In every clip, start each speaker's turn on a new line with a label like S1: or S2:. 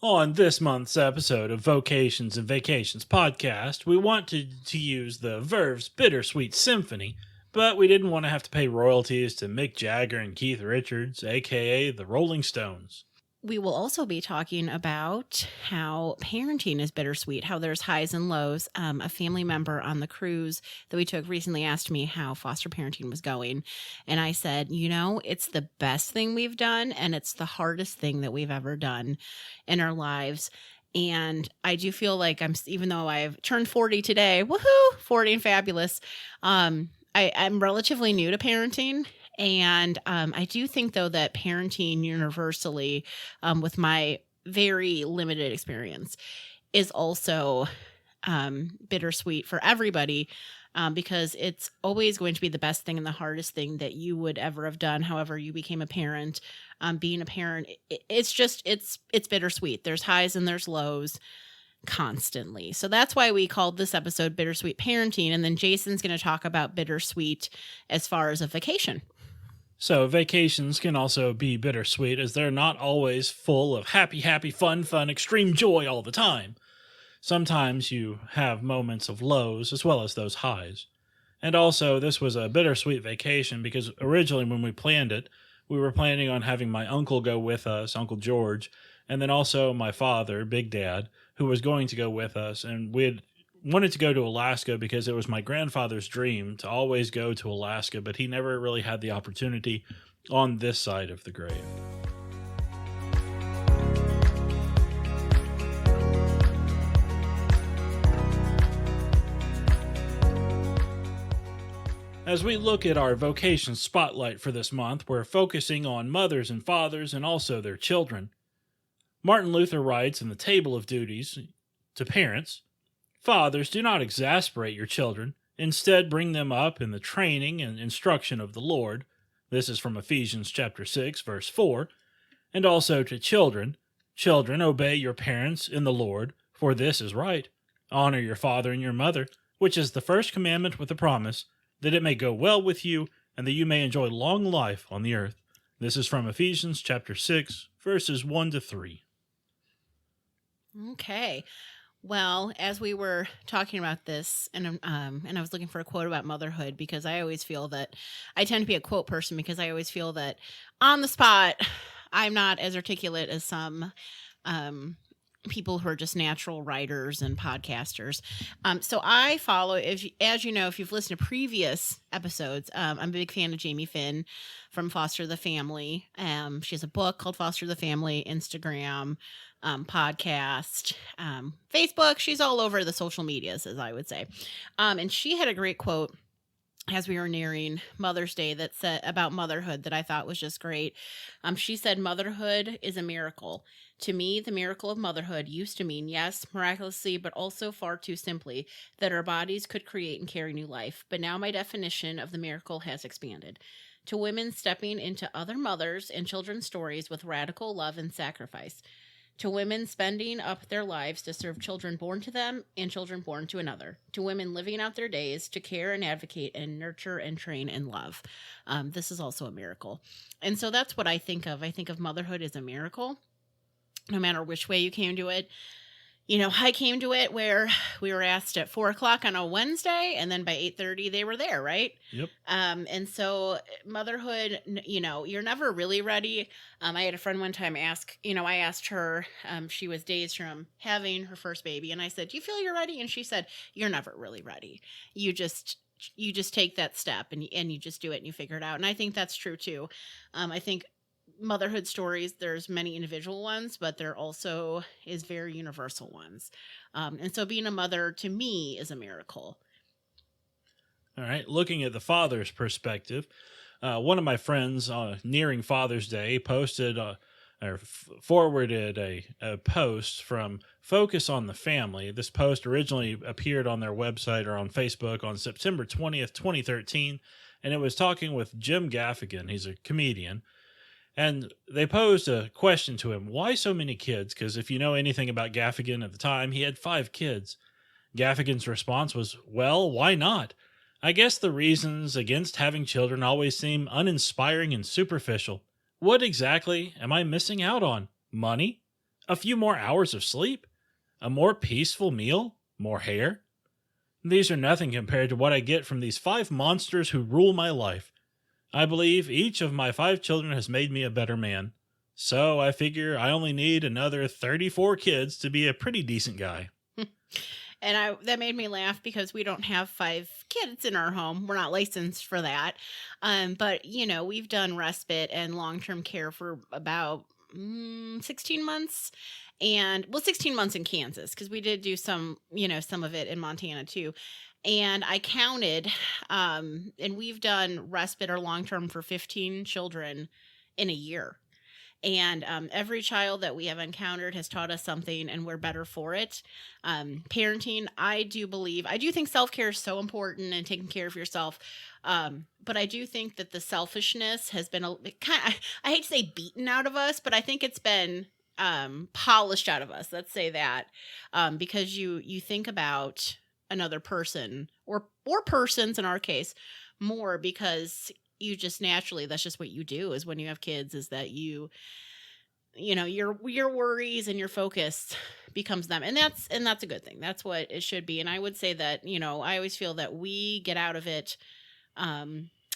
S1: On this month's episode of Vocations and Vacations Podcast, we wanted to use the Verve's Bittersweet Symphony, but we didn't want to have to pay royalties to Mick Jagger and Keith Richards, aka the Rolling Stones.
S2: We will also be talking about how parenting is bittersweet, how there's highs and lows. A family member on the cruise that we took recently asked me how foster parenting was going. And I said, it's the best thing we've done, and it's the hardest thing that we've ever done in our lives. And I do feel like even though I've turned 40 today, woohoo, 40 and fabulous, I'm relatively new to parenting. And I do think, though, that parenting universally, with my very limited experience, is also bittersweet for everybody, because it's always going to be the best thing and the hardest thing that you would ever have done. However you became a parent, being a parent, it's bittersweet. There's highs and there's lows constantly. So that's why we called this episode Bittersweet Parenting. And then Jason's going to talk about bittersweet as far as a vacation.
S1: So vacations can also be bittersweet, as they're not always full of happy, fun, extreme joy all the time. Sometimes you have moments of lows as well as those highs. And also, this was a bittersweet vacation because originally when we planned it, we were planning on having my uncle go with us, Uncle George, and then also my father, Big Dad, who was going to go with us. And we had wanted to go to Alaska because it was my grandfather's dream to always go to Alaska, but he never really had the opportunity on this side of the grave. As we look at our vocation spotlight for this month, we're focusing on mothers and fathers and also their children. Martin Luther writes in the Table of Duties to parents, "Fathers, do not exasperate your children. Instead, bring them up in the training and instruction of the Lord." This is from Ephesians chapter 6, verse 4. And also to children, "Children, obey your parents in the Lord, for this is right. Honor your father and your mother, which is the first commandment with a promise, that it may go well with you, and that you may enjoy long life on the earth." This is from Ephesians chapter 6, verses 1 to 3.
S2: Okay. Well, as we were talking about this, and I was looking for a quote about motherhood, because I always feel that I tend to be a quote person, because I always feel that on the spot, I'm not as articulate as some people who are just natural writers and podcasters. So I follow, as you know, if you've listened to previous episodes, I'm a big fan of Jamie Finn from Foster the Family. She has a book called Foster the Family, Instagram, podcast, Facebook. She's all over the social medias, as I would say. And she had a great quote as we were nearing Mother's Day that said about motherhood that I thought was just great. She said, "Motherhood is a miracle. To me, the miracle of motherhood used to mean, yes, miraculously, but also far too simply, that our bodies could create and carry new life. But now my definition of the miracle has expanded to women stepping into other mothers' and children's stories with radical love and sacrifice. To women spending up their lives to serve children born to them and children born to another. To women living out their days to care and advocate and nurture and train and love." This is also a miracle. And so that's what I think of. I think of motherhood as a miracle, no matter which way you came to it. I came to it where we were asked at 4:00 on a Wednesday, and then by 8:30 they were there, right?
S1: Yep.
S2: And so motherhood, you're never really ready. I had a friend one time ask, I asked her, she was days from having her first baby, and I said, "Do you feel you're ready?" And she said, "You're never really ready. You just take that step and you just do it and you figure it out." And I think that's true too. I think motherhood stories, there's many individual ones, but there also is very universal ones. And so being a mother to me is a miracle.
S1: All right, looking at the father's perspective, one of my friends nearing Father's Day posted or forwarded a post from Focus on the Family. This post originally appeared on their website or on Facebook on September 20th, 2013, and it was talking with Jim Gaffigan. He's a comedian. And they posed a question to him, why so many kids? Because if you know anything about Gaffigan at the time, he had 5 kids. Gaffigan's response was, well, why not? I guess the reasons against having children always seem uninspiring and superficial. What exactly am I missing out on? Money? A few more hours of sleep? A more peaceful meal? More hair? These are nothing compared to what I get from these 5 monsters who rule my life. I believe each of my 5 children has made me a better man. So I figure I only need another 34 kids to be a pretty decent guy.
S2: And that made me laugh because we don't have 5 kids in our home. We're not licensed for that. But, we've done respite and long-term care for about 16 months. 16 months in Kansas, because we did do some of it in Montana too. And I counted, and we've done respite or long-term for 15 children in a year. And every child that we have encountered has taught us something, and we're better for it. Parenting, I do think self-care is so important and taking care of yourself. But I do think that the selfishness has been I hate to say beaten out of us, but I think it's been polished out of us. Let's say that, because you think about another person or persons in our case more, because you just naturally, that's just what you do is when you have kids, is that your worries and your focus becomes them. And that's a good thing. That's what it should be. And I would say that, I always feel that we get out of it,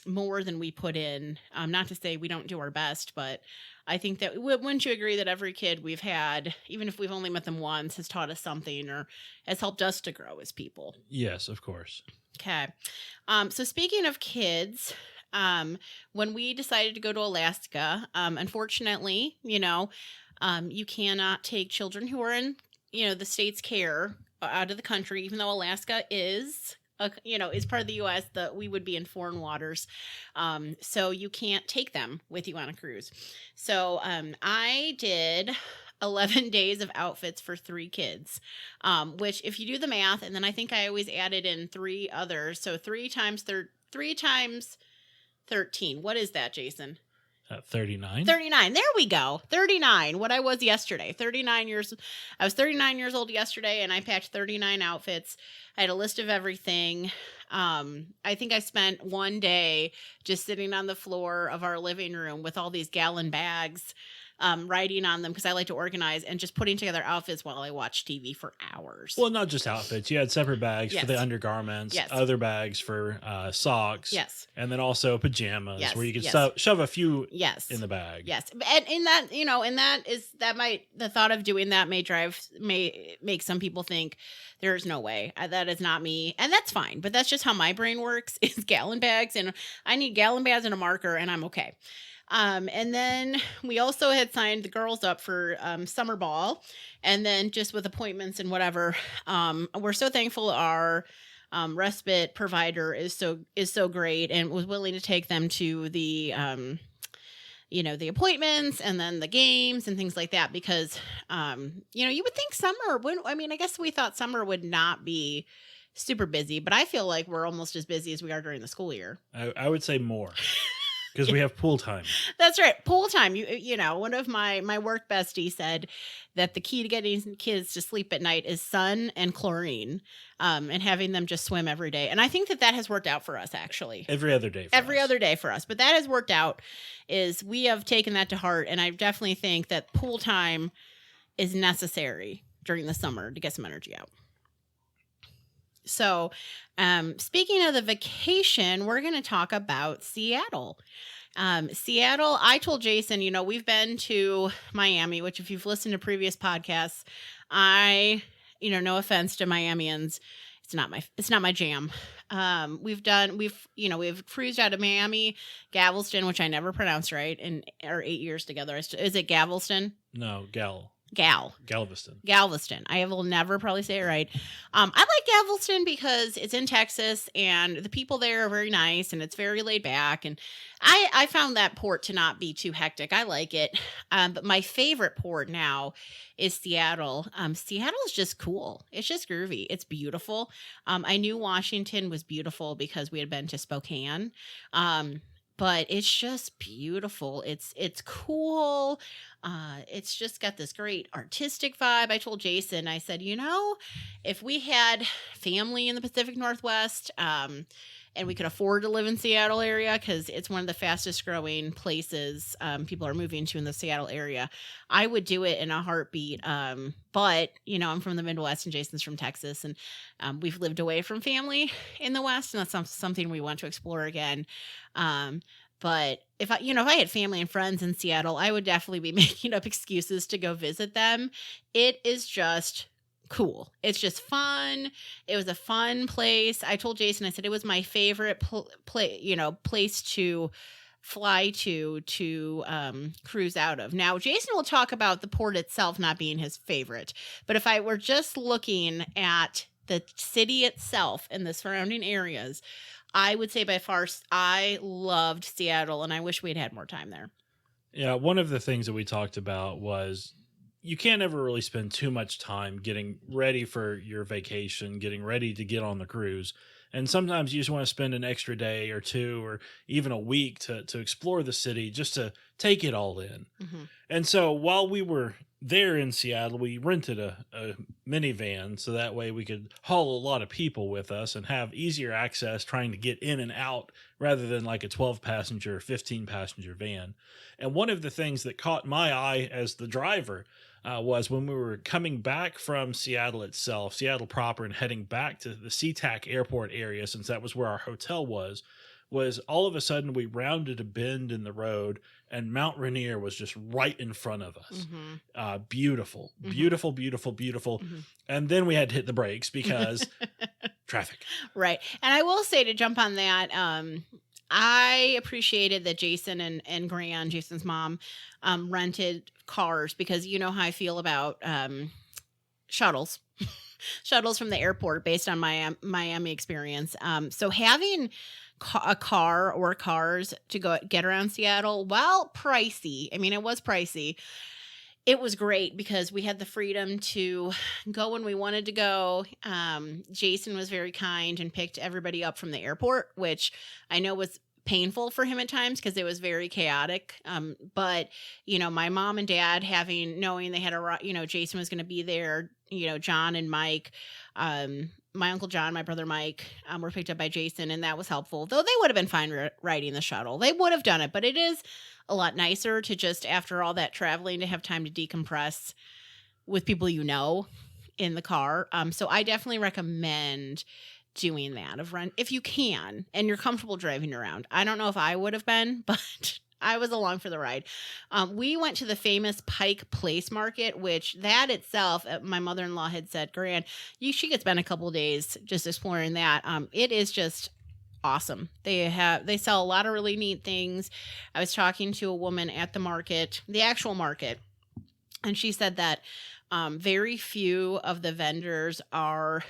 S2: more than we put in. Not to say we don't do our best, but I think that wouldn't you agree that every kid we've had, even if we've only met them once, has taught us something or has helped us to grow as people?
S1: Yes, of course.
S2: Okay. So speaking of kids, when we decided to go to Alaska, unfortunately, you cannot take children who are in, the state's care out of the country, even though Alaska is part of the U.S., that we would be in foreign waters. So you can't take them with you on a cruise. So I did 11 days of outfits for 3 kids, which if you do the math, and then I think I always added in 3 others. So 3 times 13. What is that, Jason?
S1: 39.
S2: 39. There we go. 39. What I was yesterday. 39 years. I was 39 years old yesterday, and I packed 39 outfits. I had a list of everything. I think I spent one day just sitting on the floor of our living room with all these gallon bags, writing on them because I like to organize, and just putting together outfits while I watch TV for hours.
S1: Well, not just outfits. You had separate bags
S2: Yes.
S1: for the undergarments,
S2: Yes.
S1: other bags for socks,
S2: Yes.
S1: and then also pajamas,
S2: Yes.
S1: where you could
S2: Yes.
S1: shove a few
S2: Yes.
S1: in the bag.
S2: Yes. And in that, the thought of doing that may make some people think there's no way. That is not me. And that's fine. But that's just how my brain works, is gallon bags. And I need gallon bags and a marker, and I'm okay. And then we also had signed the girls up for summer ball, and then just with appointments and whatever. We're so thankful our respite provider is so great and was willing to take them to the the appointments and then the games and things like that, because you would think summer I guess we thought summer would not be super busy, but I feel like we're almost as busy as we are during the school year.
S1: I would say more. Because we have pool time.
S2: That's right. Pool time. One of my work bestie said that the key to getting kids to sleep at night is sun and chlorine, and having them just swim every day. And I think that has worked out for us, actually.
S1: Every other day for us.
S2: But that has worked out. Is we have taken that to heart. And I definitely think that pool time is necessary during the summer to get some energy out. So, speaking of the vacation, we're going to talk about Seattle. Seattle, I told Jason, we've been to Miami, which if you've listened to previous podcasts, no offense to Miamians, it's not my jam. We've cruised out of Miami, Galveston, which I never pronounced right in our 8 years together. Is it Galveston?
S1: No,
S2: Galveston. I will never probably say it right. I like Galveston because it's in Texas and the people there are very nice and it's very laid back. And I found that port to not be too hectic. I like it. But my favorite port now is Seattle. Seattle is just cool. It's just groovy. It's beautiful. I knew Washington was beautiful because we had been to Spokane. But it's just beautiful. It's cool. It's just got this great artistic vibe. I told Jason, I said, if we had family in the Pacific Northwest, and we could afford to live in Seattle area, because it's one of the fastest growing places people are moving to in the Seattle area, I would do it in a heartbeat. But, I'm from the Midwest and Jason's from Texas, and we've lived away from family in the West, and that's something we want to explore again. But if I had family and friends in Seattle, I would definitely be making up excuses to go visit them. It is just cool. It's just fun. It was a fun place. I told Jason, I said it was my favorite place to fly to cruise out of. Now, Jason will talk about the port itself not being his favorite, but if I were just looking at the city itself and the surrounding areas, I would say by far I loved Seattle, and I wish we'd had more time there.
S1: Yeah, one of the things that we talked about was you can't ever really spend too much time getting ready for your vacation, getting ready to get on the cruise. And sometimes you just want to spend an extra day or two or even a week to explore the city, just to take it all in.
S2: Mm-hmm.
S1: And so while we were there in Seattle, we rented a minivan so that way we could haul a lot of people with us and have easier access trying to get in and out rather than like a 12-passenger, 15-passenger van. And one of the things that caught my eye as the driver was when we were coming back from Seattle itself, Seattle proper, and heading back to the SeaTac airport area, since that was where our hotel was all of a sudden we rounded a bend in the road and Mount Rainier was just right in front of us.
S2: Mm-hmm.
S1: Beautiful,
S2: Mm-hmm.
S1: beautiful, beautiful, beautiful.
S2: Mm-hmm.
S1: And then we had to hit the brakes because traffic.
S2: Right. And I will say, to jump on that, I appreciated that Jason and Gran, Jason's mom, rented cars, because you know how I feel about shuttles. Shuttles from the airport based on my Miami experience. So having a car or cars to go get around Seattle, while pricey, I mean, it was pricey, it was great because we had the freedom to go when we wanted to go. Jason was very kind and picked everybody up from the airport, which I know was painful for him at times because it was very chaotic. But, my mom and dad knowing they had Jason was going to be there, John and Mike, my Uncle John, my brother Mike, were picked up by Jason, and that was helpful. Though they would have been fine riding the shuttle. They would have done it, but it is a lot nicer to just, after all that traveling, to have time to decompress with people in the car. So I definitely recommend doing that if you can and you're comfortable driving around. I don't know if I would have been, but I was along for the ride. We went to the famous Pike Place Market, which that itself, my mother-in-law had said, Gran, she could spend a couple of days just exploring that. It is just awesome. They sell a lot of really neat things. I was talking to a woman at the market, the actual market, and she said that very few of the vendors are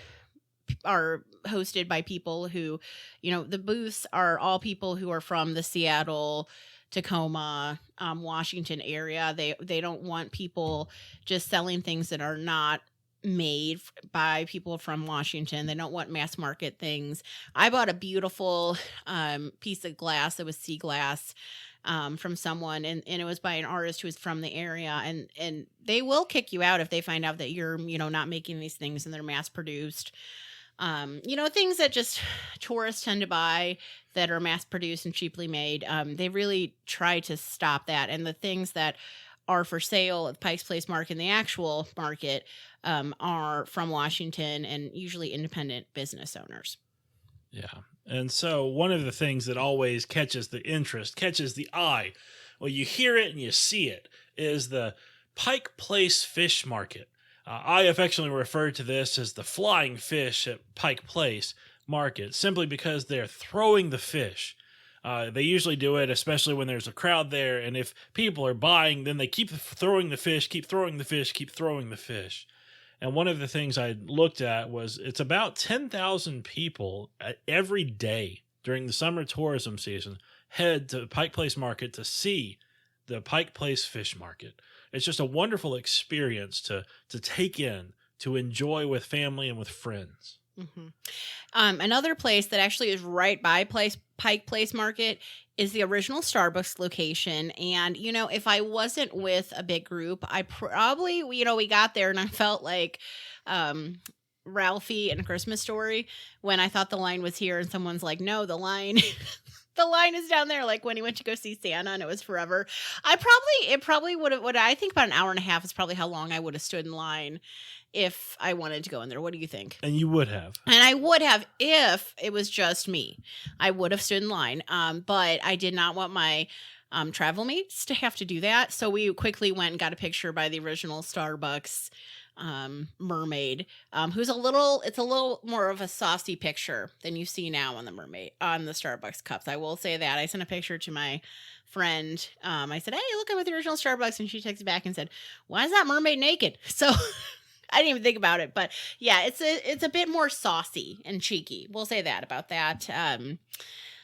S2: hosted by people who, the booths are all people who are from the Seattle, Tacoma, Washington area. They don't want people just selling things that are not made by people from Washington. They don't want mass market things. I bought a beautiful piece of glass that was sea glass from someone, and it was by an artist who was from the area, and they will kick you out if they find out that you're not making these things and they're mass produced. Things that just tourists tend to buy that are mass produced and cheaply made. They really try to stop that. And the things that are for sale at Pike's Place Market and the actual market are from Washington and usually independent business owners.
S1: Yeah. And so one of the things that always catches the eye, well, you hear it and you see it, is the Pike Place Fish Market. I affectionately refer to this as the flying fish at Pike Place Market, simply because they're throwing the fish. They usually do it, especially when there's a crowd there, and if people are buying, then they keep throwing the fish, keep throwing the fish, keep throwing the fish. And one of the things I looked at was it's about 10,000 people every day during the summer tourism season head to Pike Place Market to see the Pike Place Fish Market. It's just a wonderful experience to take in, to enjoy with family and with friends.
S2: Mm-hmm. Another place that actually is right by Pike Place Market is the original Starbucks location. And, if I wasn't with a big group, I probably, we got there and I felt like Ralphie and A Christmas Story when I thought the line was here and someone's like, no, the line the line is down there, like when he went to go see Santa and it was forever. It probably would have, what I think about an hour and a half is probably how long I would have stood in line if I wanted to go in there. What do you think?
S1: And you would have.
S2: And I would have if it was just me. I would have stood in line. But I did not want my travel mates to have to do that. So we quickly went and got a picture by the original Starbucks mermaid, who's it's a little more of a saucy picture than you see now on the Starbucks cups. I will say that. I sent a picture to my friend. I said, hey, look, I'm at the original Starbucks. And she texted back and said, why is that mermaid naked? So I didn't even think about it, but yeah, it's a bit more saucy and cheeky. We'll say that about that.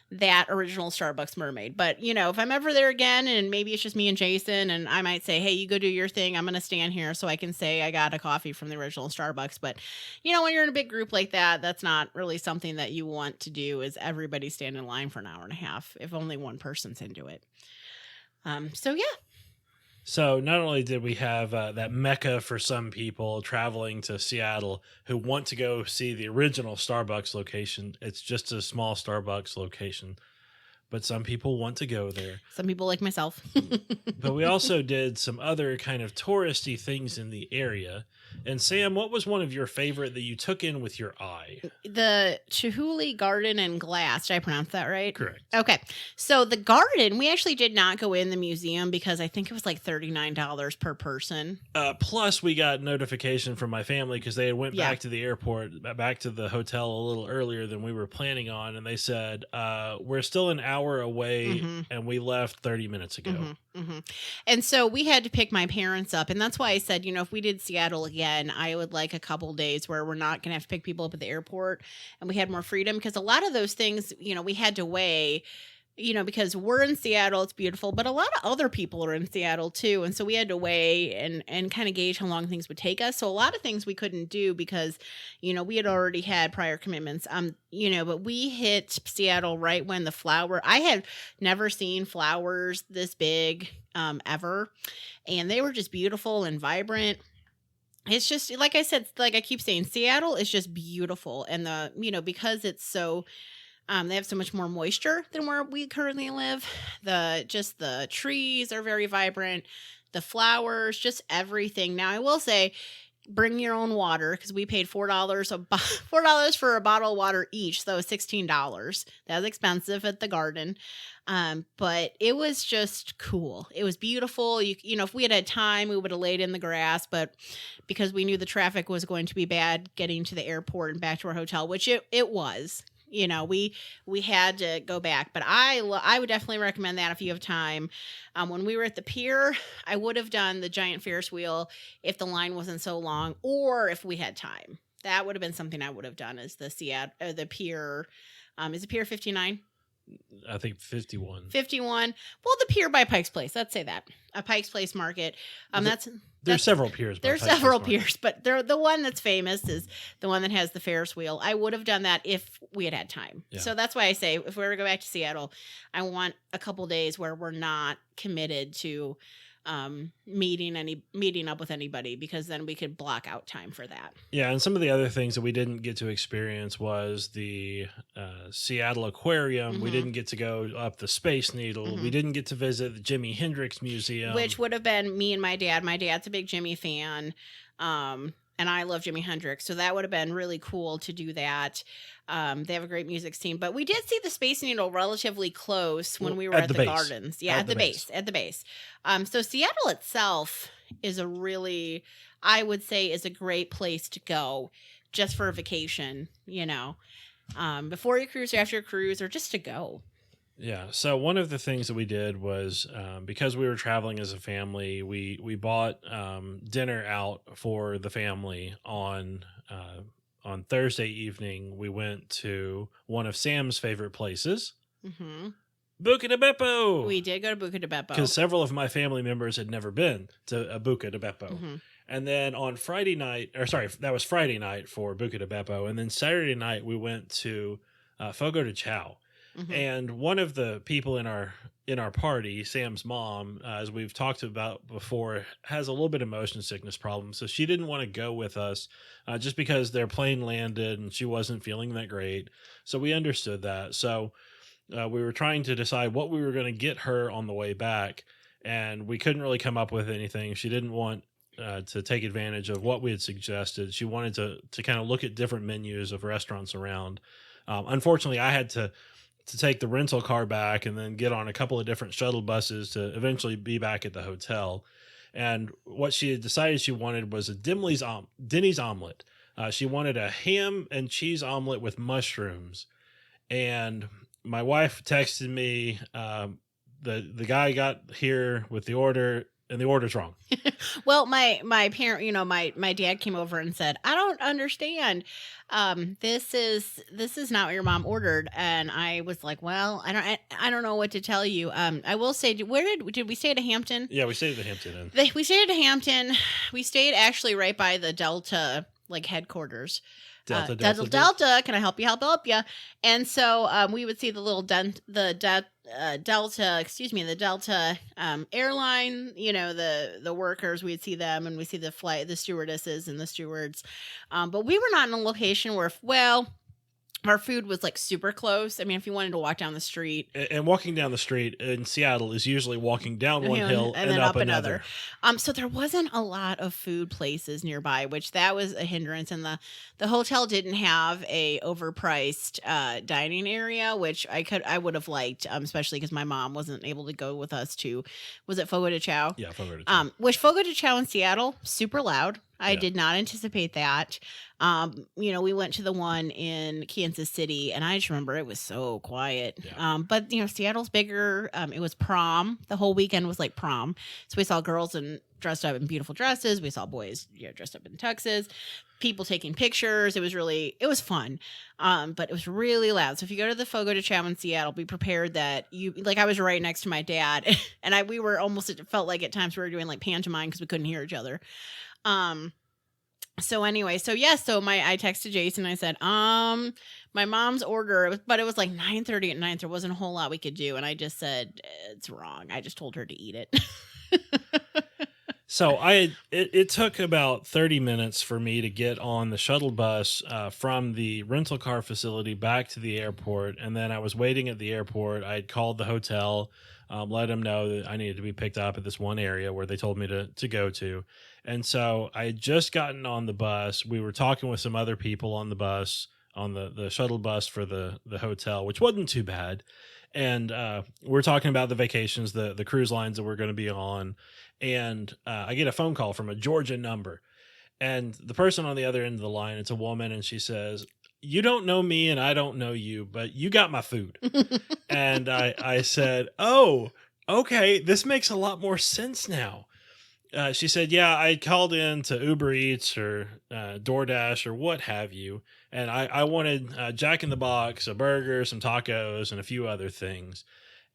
S2: That original Starbucks mermaid. But, if I'm ever there again and maybe it's just me and Jason and I might say, hey, you go do your thing. I'm going to stand here so I can say I got a coffee from the original Starbucks. But, when you're in a big group like that, that's not really something that you want to do is everybody stand in line for an hour and a half if only one person's into it. So, yeah.
S1: So not only did we have that mecca for some people traveling to Seattle who want to go see the original Starbucks location, it's just a small Starbucks location, but some people want to go there.
S2: Some people like myself.
S1: But we also did some other kind of touristy things in the area. And Sam, what was one of your favorite that you took in with your eye?
S2: The Chihuly Garden and Glass. Did I pronounce that right?
S1: Correct.
S2: Okay. So the garden, we actually did not go in the museum because I think it was like $39 per person.
S1: Plus, we got notification from my family because they went back to the airport, back to the hotel a little earlier than we were planning on. And they said, we're still an hour away and we left 30 minutes ago.
S2: And so we had to pick my parents up. And that's why I said, if we did Seattle again, I would like a couple days where we're not going to have to pick people up at the airport and we had more freedom because a lot of those things, we had to weigh, because we're in Seattle, it's beautiful, but a lot of other people are in Seattle too. And so we had to weigh and kind of gauge how long things would take us. So a lot of things we couldn't do because, we had already had prior commitments. But we hit Seattle right when I had never seen flowers this big ever. And they were just beautiful and vibrant. It's just, like I said, like I keep saying, Seattle is just beautiful. And because it's so, they have so much more moisture than where we currently live. The trees are very vibrant, the flowers, just everything. Now I will say, bring your own water because we paid $4 for a bottle of water each. So $16. That was expensive at the garden. But it was just cool. It was beautiful. If we had had time, we would have laid in the grass, but because we knew the traffic was going to be bad getting to the airport and back to our hotel, which it was, we had to go back, but I would definitely recommend that if you have time. When we were at the pier, I would have done the giant Ferris wheel if the line wasn't so long, or if we had time. That would have been something I would have done is the pier. Is it Pier 59?
S1: I think 51.
S2: 51. Well, the pier by Pike's Place. Let's say that. A Pike's Place market.
S1: There's several piers.
S2: There's several piers, but the one that's famous is the one that has the Ferris wheel. I would have done that if we had had time. Yeah. So that's why I say if we were to go back to Seattle, I want a couple days where we're not committed to meeting up with anybody, because then we could block out time for that.
S1: Yeah, and some of the other things that we didn't get to experience was the Seattle Aquarium. We didn't get to go up the Space Needle. We didn't get to visit the Jimi Hendrix Museum,
S2: which would have been me and my dad. My dad's a big Jimi fan. And I love Jimi Hendrix, so that would have been really cool to do that. They have a great music scene. But we did see the Space Needle relatively close when we were at the gardens. Yeah, at the base. So Seattle itself is I would say, is a great place to go just for a vacation, before your cruise or after your cruise, or just to go.
S1: Yeah. So one of the things that we did was because we were traveling as a family, we bought dinner out for the family on Thursday evening. We went to one of Sam's favorite places, Buca di Beppo.
S2: We did go to Buca di Beppo
S1: because several of my family members had never been to a Buca di Beppo. And then on Friday night, that was Friday night for Buca di Beppo, and then Saturday night we went to Fogo de Chao. And one of the people in our party, Sam's mom, as we've talked about before, has a little bit of motion sickness problems. So she didn't want to go with us just because their plane landed and she wasn't feeling that great. So we understood that. So we were trying to decide what we were going to get her on the way back, and we couldn't really come up with anything. She didn't want to take advantage of what we had suggested. She wanted to kind of look at different menus of restaurants around. Unfortunately, I had to take the rental car back and then get on a couple of different shuttle buses to eventually be back at the hotel. And what she had decided she wanted was a Denny's omelet. She wanted a ham and cheese omelet with mushrooms. And my wife texted me, the guy got here with the order, and the order's wrong.
S2: Well, my parent, my dad came over and said, "I don't understand. This is not what your mom ordered." And I was like, "Well, I don't know what to tell you." I will say, where did we stay at a Hampton?
S1: Yeah, we stayed at the Hampton
S2: Inn. We stayed at a Hampton. We stayed actually right by the Delta headquarters. Delta. Can I help you? Help you? And so we would see the little the Delta airline. The workers. We'd see them, and we see the stewardesses and the stewards. But we were not in a location where, our food was super close. I mean, if you wanted to walk down the street.
S1: And walking down the street in Seattle is usually walking down one hill and then up another.
S2: So there wasn't a lot of food places nearby, which that was a hindrance. And the hotel didn't have a overpriced dining area, which I would have liked, especially because my mom wasn't able to go with us to, was it Fogo de Chao?
S1: Yeah, Fogo de Chao.
S2: Which Fogo de Chao in Seattle, super loud. I did not anticipate that. We went to the one in Kansas City, and I just remember it was so quiet. Yeah. But Seattle's bigger. It was prom. The whole weekend was like prom. So we saw girls dressed up in beautiful dresses. We saw boys dressed up in tuxes. People taking pictures. It was fun. But it was really loud. So if you go to the Fogo de Chao in Seattle, be prepared that I was right next to my dad, and we were almost, it felt like at times we were doing pantomime because we couldn't hear each other. So anyway, I texted Jason. I said, my mom's order, but it was 9:30 at night. There wasn't a whole lot we could do. And I just said, it's wrong. I just told her to eat it.
S1: So it took about 30 minutes for me to get on the shuttle bus from the rental car facility back to the airport. And then I was waiting at the airport. I had called the hotel, let them know that I needed to be picked up at this one area where they told me to go to. And so I had just gotten on the bus. We were talking with some other people on the bus, on the shuttle bus for the hotel, which wasn't too bad. And we're talking about the vacations, the cruise lines that we're going to be on. And I get a phone call from a Georgia number. And the person on the other end of the line, it's a woman, and she says, "You don't know me and I don't know you, but you got my food." And I said, "Oh, okay, this makes a lot more sense now." She said, "Yeah, I called in to Uber Eats or DoorDash or what have you, and I wanted Jack in the Box, a burger, some tacos, and a few other things.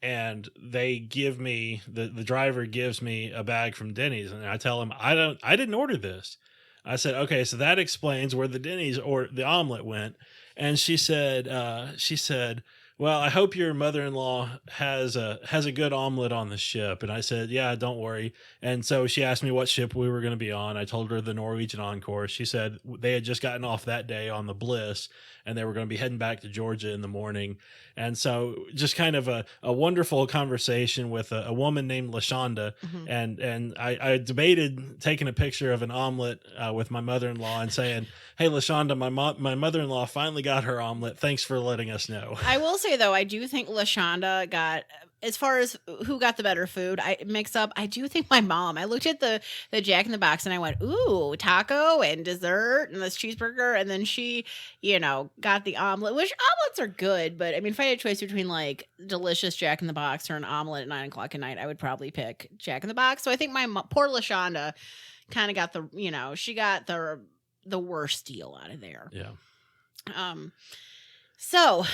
S1: And they give me, the driver gives me a bag from Denny's, and I tell him, I didn't order this." I said, "Okay, so that explains where the Denny's or the omelet went." And she said, "Well, I hope your mother-in-law has a good omelet on the ship." And I said, "Yeah, don't worry." And so she asked me what ship we were going to be on. I told her the Norwegian Encore. She said they had just gotten off that day on the Bliss, and they were going to be heading back to Georgia in the morning. And so just kind of a wonderful conversation with a woman named LaShonda. Mm-hmm. And I debated taking a picture of an omelet with my mother-in-law and saying, "Hey, LaShonda, my mother-in-law finally got her omelet. Thanks for letting us know."
S2: I will say, though, I do think LaShonda got, as far as who got the better food, I do think my mom. I looked at the Jack in the Box and I went, "Ooh, taco and dessert and this cheeseburger." And then she, got the omelet, which omelets are good. But I mean, if I had a choice between delicious Jack in the Box or an omelet at 9:00 at night, I would probably pick Jack in the Box. So I think my poor LaShonda kind of got she got the worst deal out of there.
S1: Yeah.
S2: So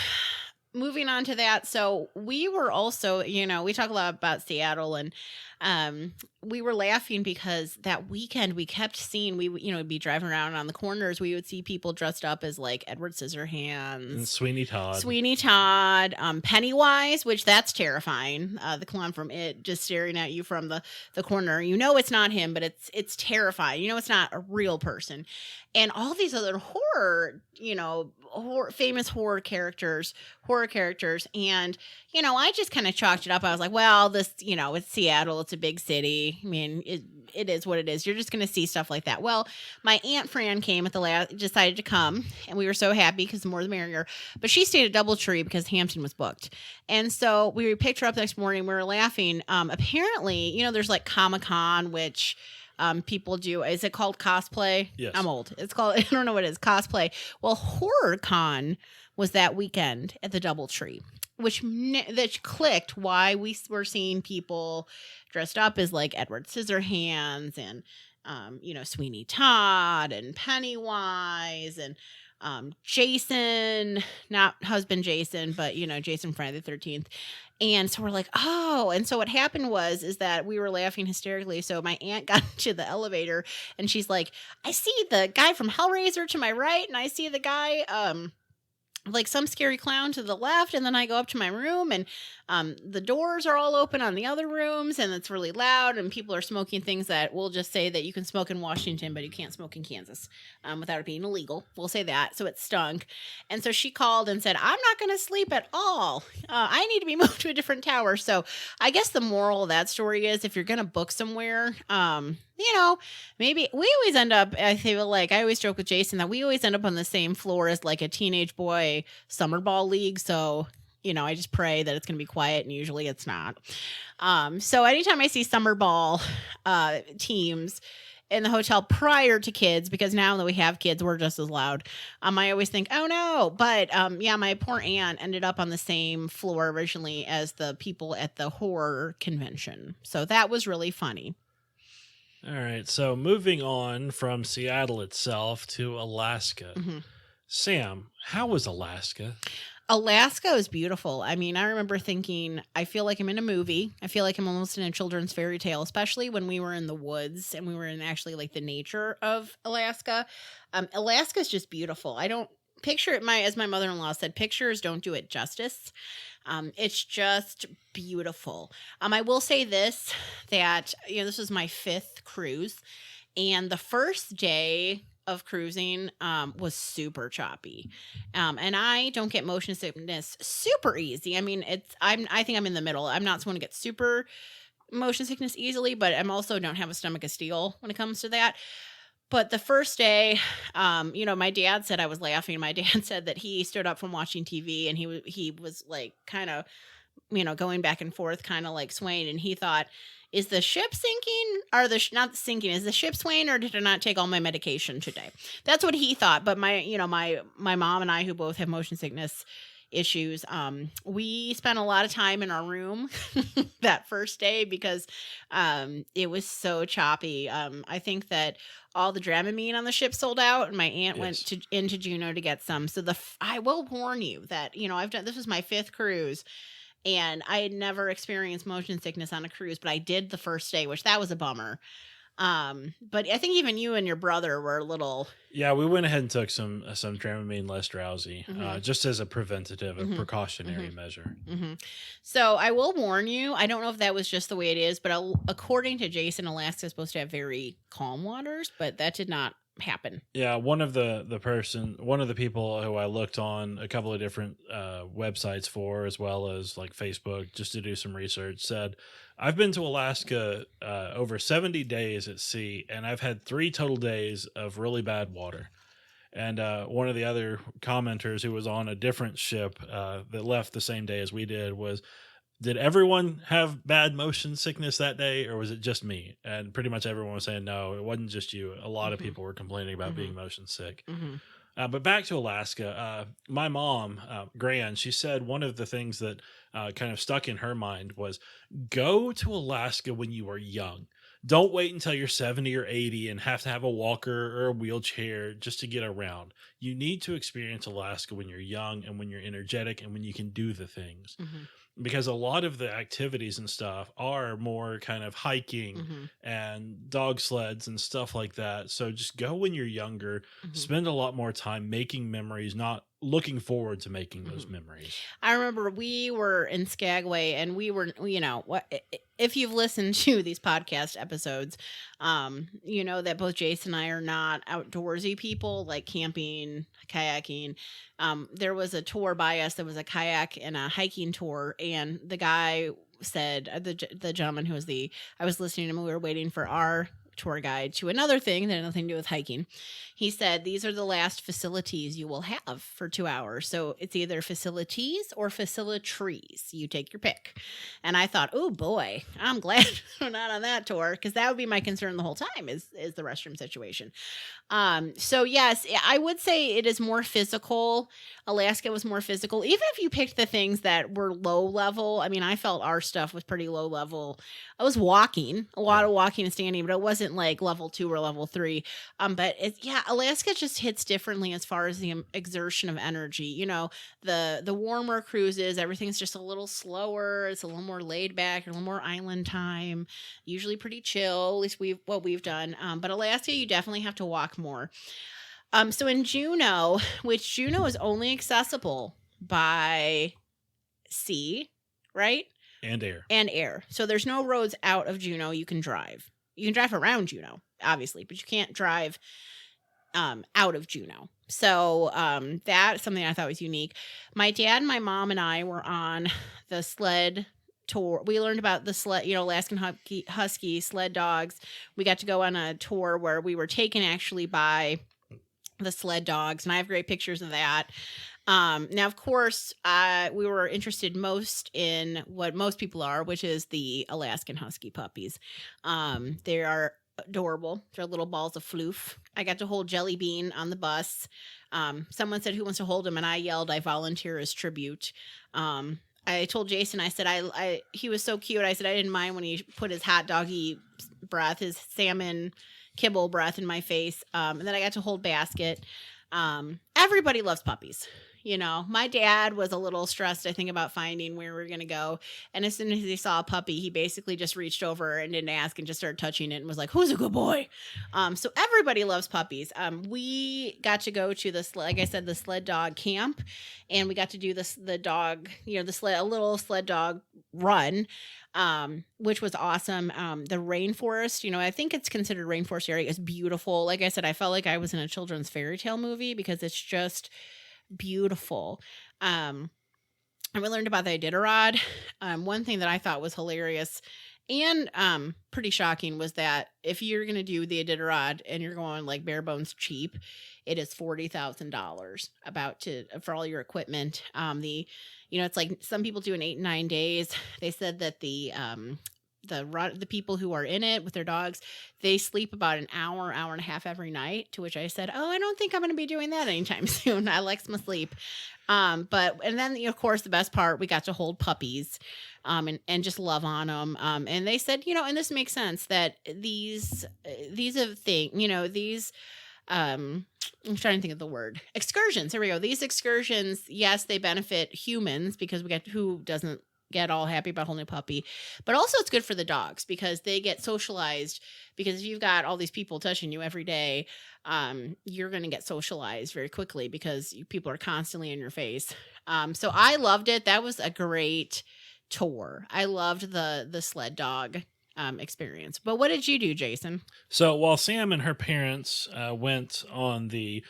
S2: moving on to that. So we were also, we talk a lot about Seattle, and we were laughing because that weekend we kept seeing, we'd be driving around on the corners. We would see people dressed up as like Edward Scissorhands,
S1: And Sweeney
S2: Todd, Pennywise, which that's terrifying. The clown from It just staring at you from the corner. You know it's not him, but it's terrifying. You know it's not a real person. And all these other horror, famous horror characters. And, I just kind of chalked it up. I was like, well, this, it's Seattle. It's a big city. I mean, it is what it is. You're just going to see stuff like that. Well, my Aunt Fran came decided to come, and we were so happy because the more the merrier. But she stayed at Doubletree because Hampton was booked. And so we picked her up the next morning. We were laughing. Apparently, there's like Comic-Con, which people do. Is it called cosplay?
S1: Yes.
S2: I'm old. It's called, I don't know what it is, cosplay. Well, HorrorCon was that weekend at the Doubletree, which clicked why we were seeing people dressed up as like Edward Scissorhands and, Sweeney Todd and Pennywise and Jason, not husband Jason, but, Jason Friday the 13th. And so we're like, oh, and so what happened is that we were laughing hysterically. So my aunt got into the elevator and she's like, I see the guy from Hellraiser to my right. And I see the guy, like some scary clown to the left. And then I go up to my room and the doors are all open on the other rooms and it's really loud and people are smoking things that we'll just say that you can smoke in Washington, but you can't smoke in Kansas without it being illegal. We'll say that. So it stunk. And so she called and said, I'm not going to sleep at all. I need to be moved to a different tower. So I guess the moral of that story is if you're going to book somewhere, maybe we always end up, I feel like I always joke with Jason that we always end up on the same floor as like a teenage boy summer ball league. So, I just pray that it's going to be quiet and usually it's not. So anytime I see summer ball teams in the hotel prior to kids, because now that we have kids, we're just as loud. I always think, oh no. But my poor aunt ended up on the same floor originally as the people at the horror convention. So that was really funny.
S1: All right. So moving on from Seattle itself to Alaska.
S2: Mm-hmm.
S1: Sam, how was Alaska?
S2: Alaska is beautiful. I mean, I remember thinking, I feel like I'm in a movie. I feel like I'm almost in a children's fairy tale, especially when we were in the woods and we were in actually like the nature of Alaska. Alaska is just beautiful. I don't picture it. As my mother-in-law said, pictures don't do it justice. It's just beautiful. I will say this, that, this was my 5th cruise and the first day of cruising was super choppy. And I don't get motion sickness super easy. I mean, I think I'm in the middle. I'm not someone who gets super motion sickness easily, but I'm also don't have a stomach of steel when it comes to that. But the first day, my dad said, I was laughing. My dad said that he stood up from watching TV and he was like kind of, going back and forth, kind of like swaying. And he thought, is the ship sinking or not sinking? Is the ship swaying or did I not take all my medication today? That's what he thought. But my mom and I, who both have motion sickness issues, we spent a lot of time in our room that first day because it was so choppy. I think that all the Dramamine on the ship sold out and my aunt went into Juneau to get some. So I will warn you that, this was my 5th cruise. And I had never experienced motion sickness on a cruise, but I did the first day, which that was a bummer. But I think even you and your brother were a little.
S1: Yeah, we went ahead and took some Dramamine less drowsy, just as a preventative, a precautionary measure.
S2: Mm-hmm. So I will warn you, I don't know if that was just the way it is, but according to Jason, Alaska is supposed to have very calm waters, but that did not happen.
S1: Yeah, one of the people who I looked on a couple of different websites for, as well as like Facebook, just to do some research, said, I've been to Alaska over 70 days at sea, and I've had 3 total days of really bad water. And one of the other commenters who was on a different ship that left the same day as we did everyone have bad motion sickness that day, or was it just me? And pretty much everyone was saying, no, it wasn't just you. A lot of people were complaining about being motion sick. But back to Alaska, my mom, Gran, she said one of the things that kind of stuck in her mind was go to Alaska when you are young. Don't wait until you're 70 or 80 and have to have a walker or a wheelchair just to get around. You need to experience Alaska when you're young and when you're energetic and when you can do the things. because a lot of the activities and stuff are more kind of hiking
S2: Mm-hmm.
S1: and dog sleds and stuff like that. So just go when you're younger,
S2: Mm-hmm.
S1: spend a lot more time making memories, not looking forward to making those
S2: Mm-hmm.
S1: memories.
S2: I remember we were in Skagway, and we were, if you've listened to these podcast episodes, you know that both Jason and I are not outdoorsy people, like camping, kayaking. There was a tour by us that was a kayak and a hiking tour, and the guy said, the gentleman who was I was listening to him, we were waiting for our tour guide to another thing that had nothing to do with hiking. He said, these are the last facilities you will have for 2 hours. So it's either facilities or facilitries. You take your pick. And I thought, oh boy, I'm glad I'm not on that tour, because that would be my concern the whole time is the restroom situation. So yes, I would say it is more physical. Alaska was more physical. Even if you picked the things that were low level, I mean, I felt our stuff was pretty low level. I was walking, a lot of walking and standing, but it wasn't like level 2 or level 3. But Alaska just hits differently as far as the exertion of energy. You know, the warmer cruises, everything's just a little slower. It's a little more laid back, a little more island time. Usually pretty chill. At least we've done. But Alaska, you definitely have to walk more. So in Juneau, which Juneau is only accessible by sea, right?
S1: And air.
S2: And air. So there's no roads out of Juneau you can drive. You can drive around Juneau, obviously, but you can't drive out of Juneau. So that's something I thought was unique. My dad and my mom and I were on the sled tour. We learned about the sled, Alaskan Husky sled dogs. We got to go on a tour where we were taken actually by the sled dogs, and I have great pictures of that. Now, of course, we were interested most in what most people are, which is the Alaskan Husky puppies. They are adorable. They're little balls of floof. I got to hold Jelly Bean on the bus. Someone said, who wants to hold him? And I yelled, I volunteer as tribute. I told Jason, I said, he was so cute. I said, I didn't mind when he put his hot doggy breath, his salmon kibble breath in my face. And then I got to hold Basket. Everybody loves puppies. My dad was a little stressed, I think, about finding where we were going to go. And as soon as he saw a puppy, he basically just reached over and didn't ask and just started touching it and was like, who's a good boy? So everybody loves puppies. We got to go to like I said, the sled dog camp, and we got to do the dog, a little sled dog run, which was awesome. The rainforest, I think it's considered rainforest area, is beautiful. Like I said, I felt like I was in a children's fairy tale movie because it's just beautiful. And we learned about the Iditarod. One thing that I thought was hilarious and pretty shocking was that if you're going to do the Iditarod and you're going like bare bones cheap, it is $40,000 for all your equipment. It's like some people do in 8 and 9 days. They said that the people who are in it with their dogs, they sleep about an hour and a half every night, to which I said, oh, I don't think I'm going to be doing that anytime soon. I like some sleep. And then, of course, the best part, we got to hold puppies, and just love on them. And they said, and this makes sense, that these are things, I'm trying to think of the word, excursions. There we go. These excursions, yes, they benefit humans because who doesn't get all happy about holding a puppy, but also it's good for the dogs because they get socialized, because if you've got all these people touching you every day, you're going to get socialized very quickly because people are constantly in your face. So I loved it. That was a great tour. I loved the sled dog experience. But what did you do, Jason?
S1: So while Sam and her parents went on the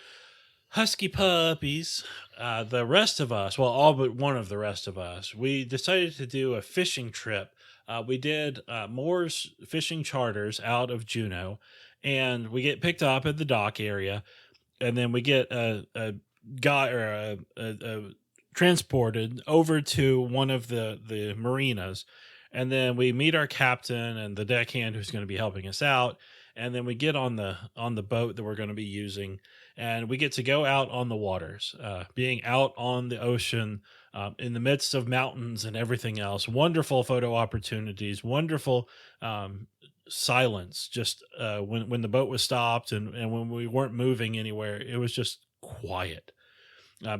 S1: Husky puppies, the rest of us, well, all but one of the rest of us, we decided to do a fishing trip. We did Moore's fishing charters out of Juneau, and we get picked up at the dock area, and then we get a guy or a transported over to one of the marinas, and then we meet our captain and the deckhand who's going to be helping us out, and then we get on the boat that we're going to be using. And we get to go out on the waters, being out on the ocean, in the midst of mountains and everything else. Wonderful photo opportunities, wonderful silence. Just when the boat was stopped and when we weren't moving anywhere, it was just quiet.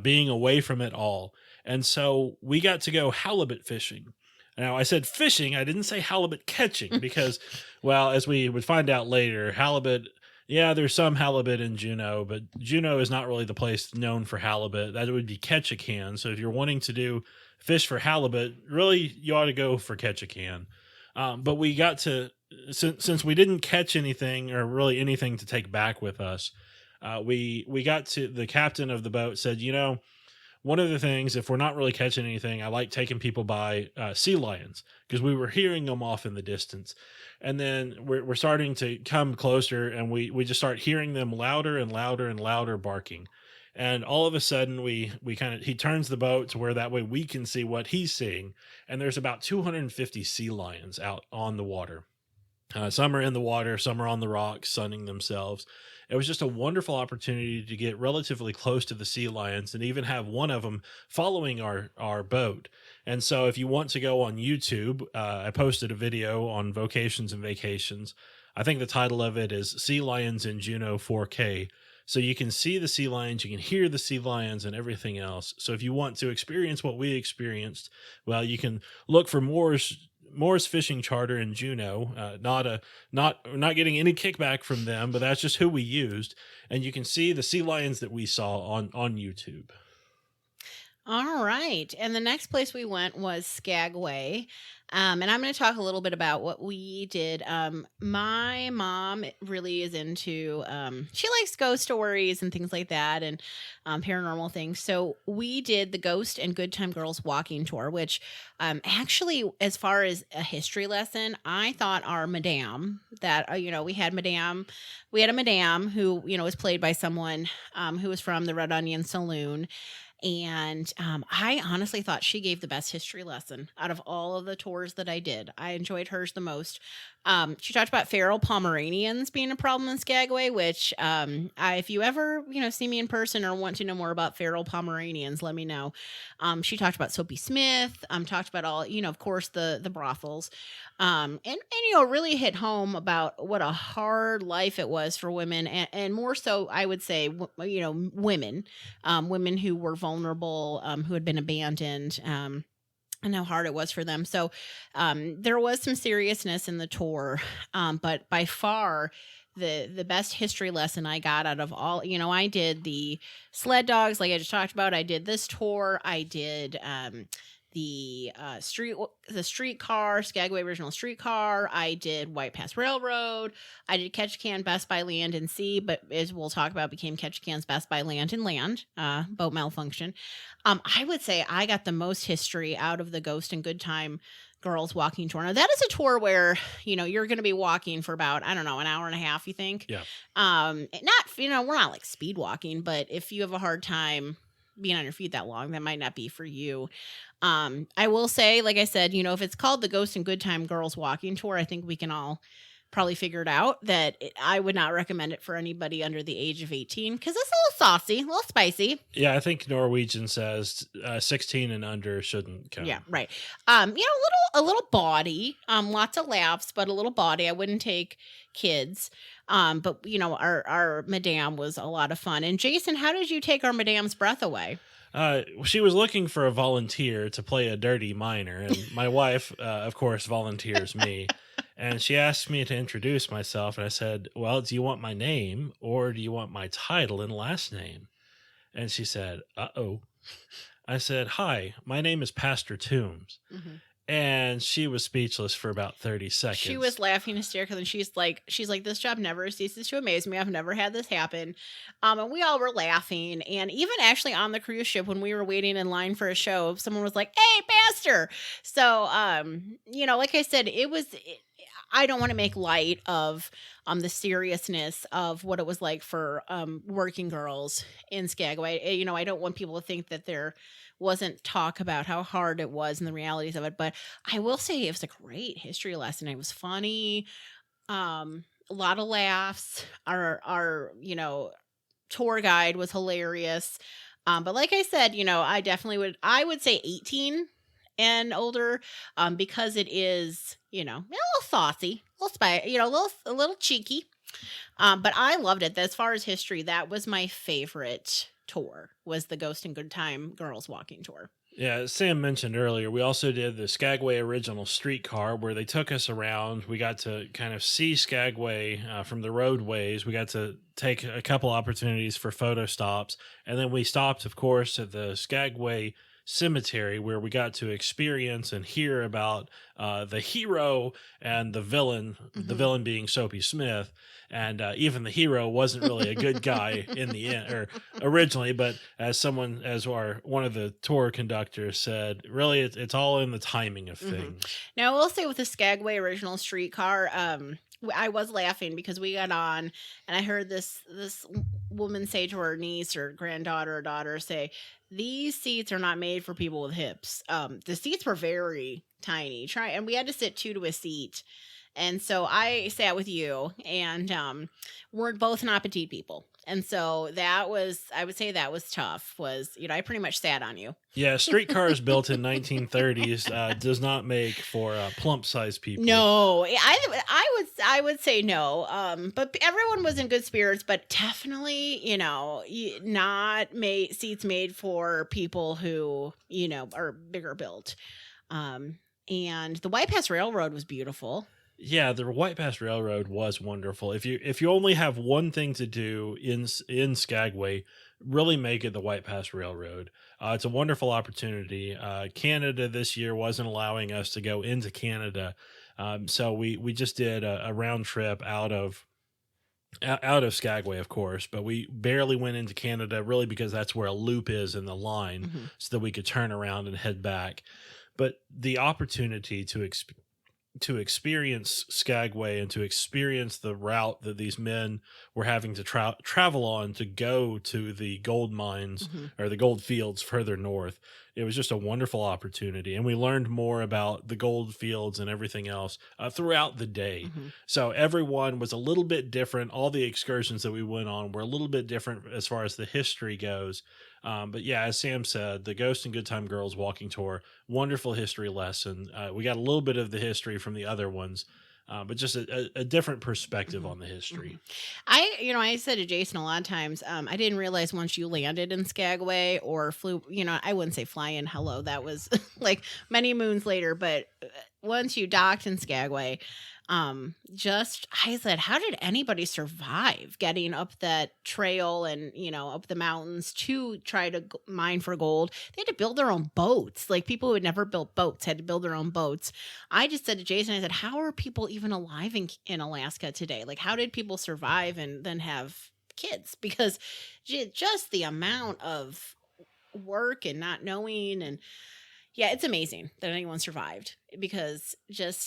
S1: being away from it all. And so we got to go halibut fishing. Now, I said fishing, I didn't say halibut catching because, well, as we would find out later, halibut, yeah, there's some halibut in Juneau, but Juneau is not really the place known for halibut. That would be Ketchikan. So if you're wanting to do fish for halibut, really, you ought to go for Ketchikan. But we got to, since we didn't catch anything or really anything to take back with us, we got to, the captain of the boat said, one of the things, if we're not really catching anything, I like taking people by sea lions because we were hearing them off in the distance. And then we're starting to come closer and we just start hearing them louder and louder and louder barking. And all of a sudden he turns the boat to where that way we can see what he's seeing. And there's about 250 sea lions out on the water. Some are in the water, some are on the rocks, sunning themselves. It was just a wonderful opportunity to get relatively close to the sea lions and even have one of them following our boat. And so if you want to go on YouTube, I posted a video on Vocations and Vacations. I think the title of it is Sea Lions in Juneau 4K. So you can see the sea lions, you can hear the sea lions and everything else. So if you want to experience what we experienced, well, you can look for Moore's Fishing Charter in Juneau. Not getting any kickback from them, but that's just who we used. And you can see the sea lions that we saw on YouTube.
S2: All right. And the next place we went was Skagway. And I'm going to talk a little bit about what we did. My mom really is into, she likes ghost stories and things like that and paranormal things. So we did the Ghost and Good Time Girls walking tour, which actually, as far as a history lesson, I thought our madame that, we had a madame who, was played by someone who was from the Red Onion Saloon. And I honestly thought she gave the best history lesson out of all of the tours that I did. I enjoyed hers the most. She talked about feral Pomeranians being a problem in Skagway, which if you ever, see me in person or want to know more about feral Pomeranians, let me know. She talked about Soapy Smith, talked about all, of course, the brothels. And really hit home about what a hard life it was for women and more so, I would say, women who were vulnerable, who had been abandoned, and how hard it was for them. So there was some seriousness in the tour, but by far the best history lesson I got out of all, I did the sled dogs, like I just talked about. I did this tour. I did the streetcar, Skagway Original Streetcar. I did White Pass Railroad. I did Ketchikan Best by Land and Sea, but as we'll talk about, became Ketchikan's Best by Land and Land, boat malfunction. I would say I got the most history out of the Ghost and Good Time Girls walking tour. Now that is a tour where, you're going to be walking for about, I don't know, an hour and a half, you think?
S1: Yeah.
S2: We're not like speed walking, but if you have a hard time being on your feet that long, that might not be for you. I will say, like I said, if it's called the Ghost and Good Time Girls Walking Tour, I think we can all probably figure it out that I would not recommend it for anybody under the age of 18 because it's a little saucy, a little spicy.
S1: Yeah, I think Norwegian says 16 and under shouldn't come.
S2: Yeah, right. A little bawdy, lots of laughs, but a little bawdy. I wouldn't take kids. But our madame was a lot of fun. And Jason, how did you take our madame's breath away?
S1: She was looking for a volunteer to play a dirty minor, and my wife, of course, volunteers me. And she asked me to introduce myself, and I said, well, do you want my name, or do you want my title and last name? And she said, uh-oh. I said, hi, my name is Pastor Toombs. Mm-hmm. And she was speechless for about 30 seconds.
S2: She was laughing hysterically, and she's like, this job never ceases to amaze me. I've never had this happen. And we all were laughing. And even actually on the cruise ship, when we were waiting in line for a show, someone was like, hey, Pastor. So, like I said, I don't want to make light of the seriousness of what it was like for working girls in Skagway. I don't want people to think that there wasn't talk about how hard it was and the realities of it. But I will say it was a great history lesson. It was funny, a lot of laughs. Our tour guide was hilarious. But like I said, I would say 18 and older, because it is, a little saucy, a little spicy, a little cheeky. But I loved it. As far as history, that was my favorite tour, was the Ghost and Good Time Girls Walking Tour.
S1: Yeah, as Sam mentioned earlier, we also did the Skagway Original Streetcar, where they took us around. We got to kind of see Skagway from the roadways. We got to take a couple opportunities for photo stops. And then we stopped, of course, at the Skagway Cemetery, where we got to experience and hear about the hero and the villain, the villain being Soapy Smith. And even the hero wasn't really a good guy in the end, or originally, but as one of the tour conductors said, really it's all in the timing of things.
S2: Now, I will say with the Skagway Original Streetcar, I was laughing because we got on and I heard this woman say to her niece or granddaughter or daughter say, "These seats are not made for people with hips." The seats were very tiny. And we had to sit 2 to a seat. And so I sat with you, and we're both not petite people. And so I would say that was tough, I pretty much sat on you.
S1: Yeah, streetcars built in 1930s does not make for plump-sized people.
S2: No, I would say no. But everyone was in good spirits, but definitely, not seats made for people who, are bigger built. And the White Pass Railroad was beautiful.
S1: Yeah, the White Pass Railroad was wonderful. If you only have one thing to do in Skagway, really make it the White Pass Railroad. It's a wonderful opportunity. Canada this year wasn't allowing us to go into Canada, so we just did a round trip out of Skagway, of course, but we barely went into Canada, really because that's where a loop is in the line, so that we could turn around and head back. But the opportunity to experience Skagway and to experience the route that these men were having to travel on to go to the gold mines or the gold fields further north. It was just a wonderful opportunity. And we learned more about the gold fields and everything else throughout the day. So everyone was a little bit different. All the excursions that we went on were a little bit different as far as the history goes. But yeah, as Sam said, the Ghost and Good Time Girls Walking Tour, wonderful history lesson. We got a little bit of the history from the other ones, but just a different perspective on the history.
S2: I said to Jason a lot of times, I didn't realize once you landed in Skagway or flew, I wouldn't say fly in, hello, that was like many moons later, but once you docked in Skagway, I said, how did anybody survive getting up that trail and, up the mountains to try to mine for gold? They had to build their own boats. Like people who had never built boats had to build their own boats. I just said to Jason, I said, how are people even alive in Alaska today? Like, how did people survive and then have kids? Because just the amount of work and not knowing and yeah, it's amazing that anyone survived because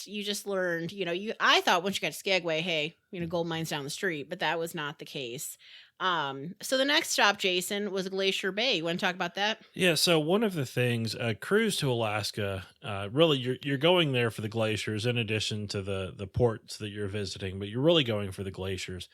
S2: you just learned, I thought once you got to Skagway, hey, gold mines down the street, but that was not the case. So the next stop, Jason, was Glacier Bay. You want to talk about that?
S1: Yeah. So one of the things, a cruise to Alaska, really you're going there for the glaciers in addition to the ports that you're visiting, but you're really going for the glaciers.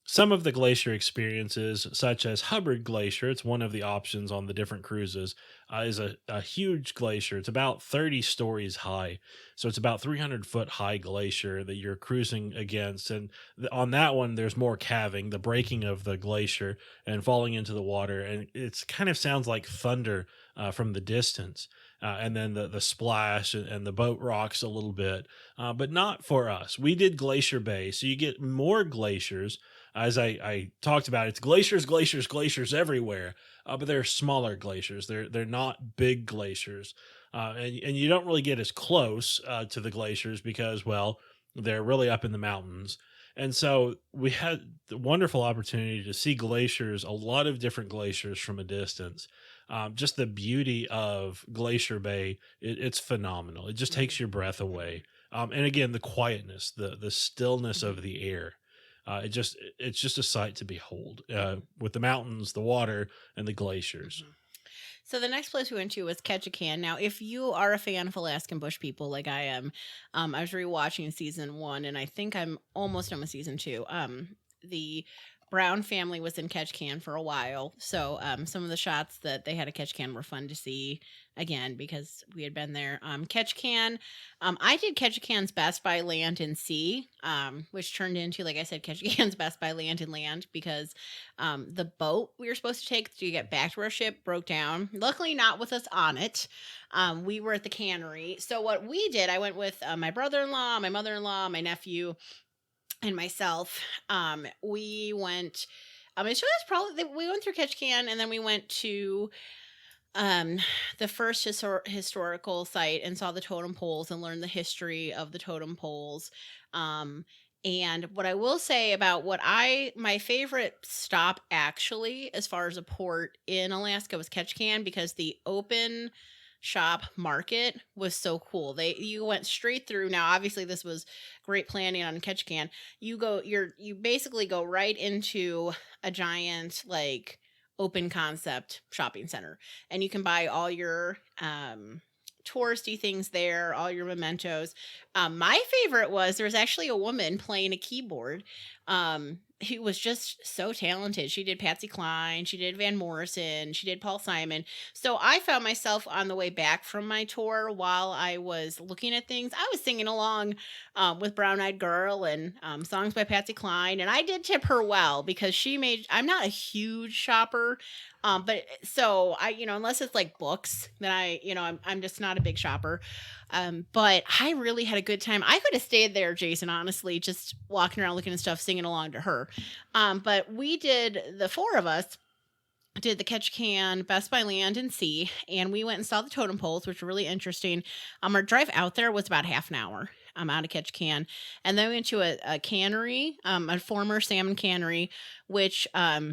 S1: Some of the glacier experiences, such as Hubbard Glacier, it's one of the options on the different cruises, is a huge glacier. It's about 30 stories high. So it's about 300-foot high glacier that you're cruising against. And on that one, there's more calving, the breaking of the glacier and falling into the water. And it kind of sounds like thunder from the distance. And then the splash and the boat rocks a little bit, but not for us. We did Glacier Bay, so you get more glaciers. As I talked about, it's glaciers everywhere, but they're smaller glaciers. They're not big glaciers, and you don't really get as close to the glaciers because, well, they're really up in the mountains. And so we had the wonderful opportunity to see glaciers, a lot of different glaciers from a distance. Just the beauty of Glacier Bay, it's phenomenal. It just takes your breath away. And again, the quietness, the stillness of the air. It's just a sight to behold with the mountains, the water, and the glaciers.
S2: So the next place we went to was Ketchikan. Now, if you are a fan of Alaskan Bush people like I am, I was rewatching season 1, and I think I'm almost done with season 2. The Brown family was in Ketchikan for a while. So some of the shots that they had at Ketchikan were fun to see again because we had been there. Ketchikan, I did Ketchikan's Best by Land and Sea, which turned into, like I said, Ketchikan's Best by Land and Land because the boat we were supposed to take to get back to our ship broke down. Luckily, not with us on it. We were at the cannery. So what we did, I went with my brother-in-law, my mother-in-law, my nephew, and myself. We went, it's just probably, we went through Ketchikan and then we went to the first historical site and saw the totem poles and learned the history of the totem poles. And what I will say about my favorite stop actually, as far as a port in Alaska, was Ketchikan because the open shop market was so cool. You went straight through. Now, obviously, this was great planning on Ketchikan. You basically go right into a giant like open concept shopping center, and you can buy all your touristy things there, all your mementos. My favorite was there was actually a woman playing a keyboard. Who was just so talented. She did Patsy Cline, she did Van Morrison, she did Paul Simon. So I found myself on the way back from my tour while I was looking at things. I was singing along with Brown Eyed Girl and songs by Patsy Cline. And I did tip her well because I'm not a huge shopper. But so I, unless it's like books, then I'm just not a big shopper. But I really had a good time. I could have stayed there, Jason, honestly, just walking around looking at stuff, singing along to her. But the four of us did the Ketchikan Best by Land and Sea, and we went and saw the totem poles, which were really interesting. Our drive out there was about half an hour. Out of Ketchikan. And then we went to a cannery, a former salmon cannery, which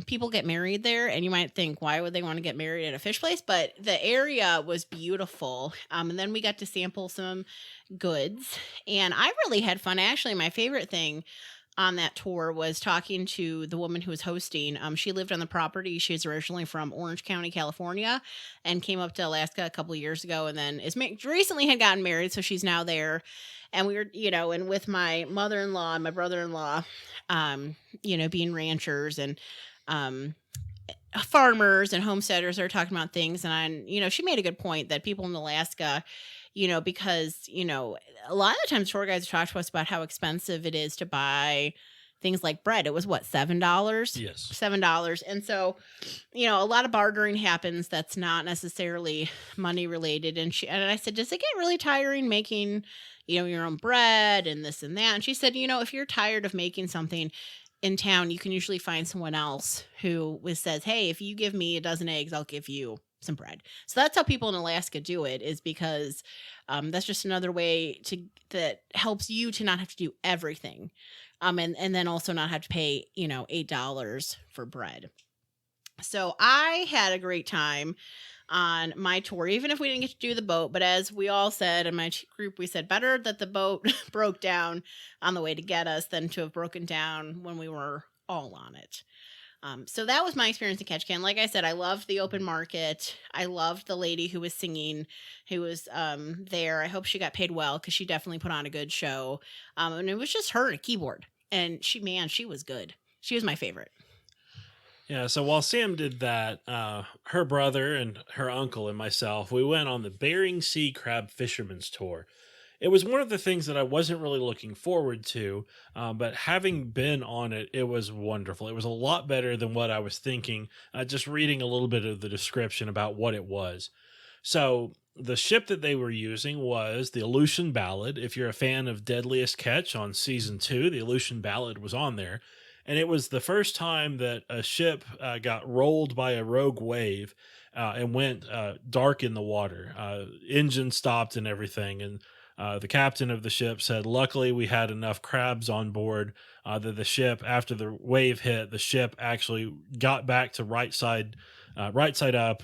S2: people get married there. And you might think, why would they want to get married at a fish place? But the area was beautiful. And then we got to sample some goods. And I really had fun. Actually, my favorite thing on that tour was talking to the woman who was hosting. She lived on the property. She's originally from Orange County, California, and came up to Alaska a couple of years ago, and then recently had gotten married, so she's now there. And we were, and with my mother-in-law and my brother-in-law, being ranchers and farmers and homesteaders, are talking about things, and she made a good point that people in Alaska, because, a lot of the times tour guides talk to us about how expensive it is to buy things like bread. It was what, $7?
S1: Yes.
S2: $7. And so, a lot of bartering happens that's not necessarily money related. And I said, does it get really tiring making, your own bread and this and that? And she said, if you're tired of making something in town, you can usually find someone else who says, hey, if you give me a dozen eggs, I'll give you some bread. So that's how people in Alaska do it, is because that's just another way that helps you to not have to do everything. And then also not have to pay, $8 for bread. So I had a great time on my tour, even if we didn't get to do the boat. But as we all said in my group, we said better that the boat broke down on the way to get us than to have broken down when we were all on it. So that was my experience in Ketchikan. Like I said, I loved the open market. I loved the lady who was singing, who was there. I hope she got paid well because she definitely put on a good show. And it was just her and a keyboard. And she was good. She was my favorite.
S1: Yeah, so while Sam did that, her brother and her uncle and myself, we went on the Bering Sea Crab Fisherman's Tour. It was one of the things that I wasn't really looking forward to, but having been on it, it was wonderful. It was a lot better than what I was thinking, just reading a little bit of the description about what it was. So the ship that they were using was the Aleutian Ballad. If you're a fan of Deadliest Catch on Season 2, the Aleutian Ballad was on there. And it was the first time that a ship got rolled by a rogue wave and went dark in the water. Engine stopped and everything. And the captain of the ship said, luckily we had enough crabs on board that the ship, after the wave hit, the ship actually got back to right side up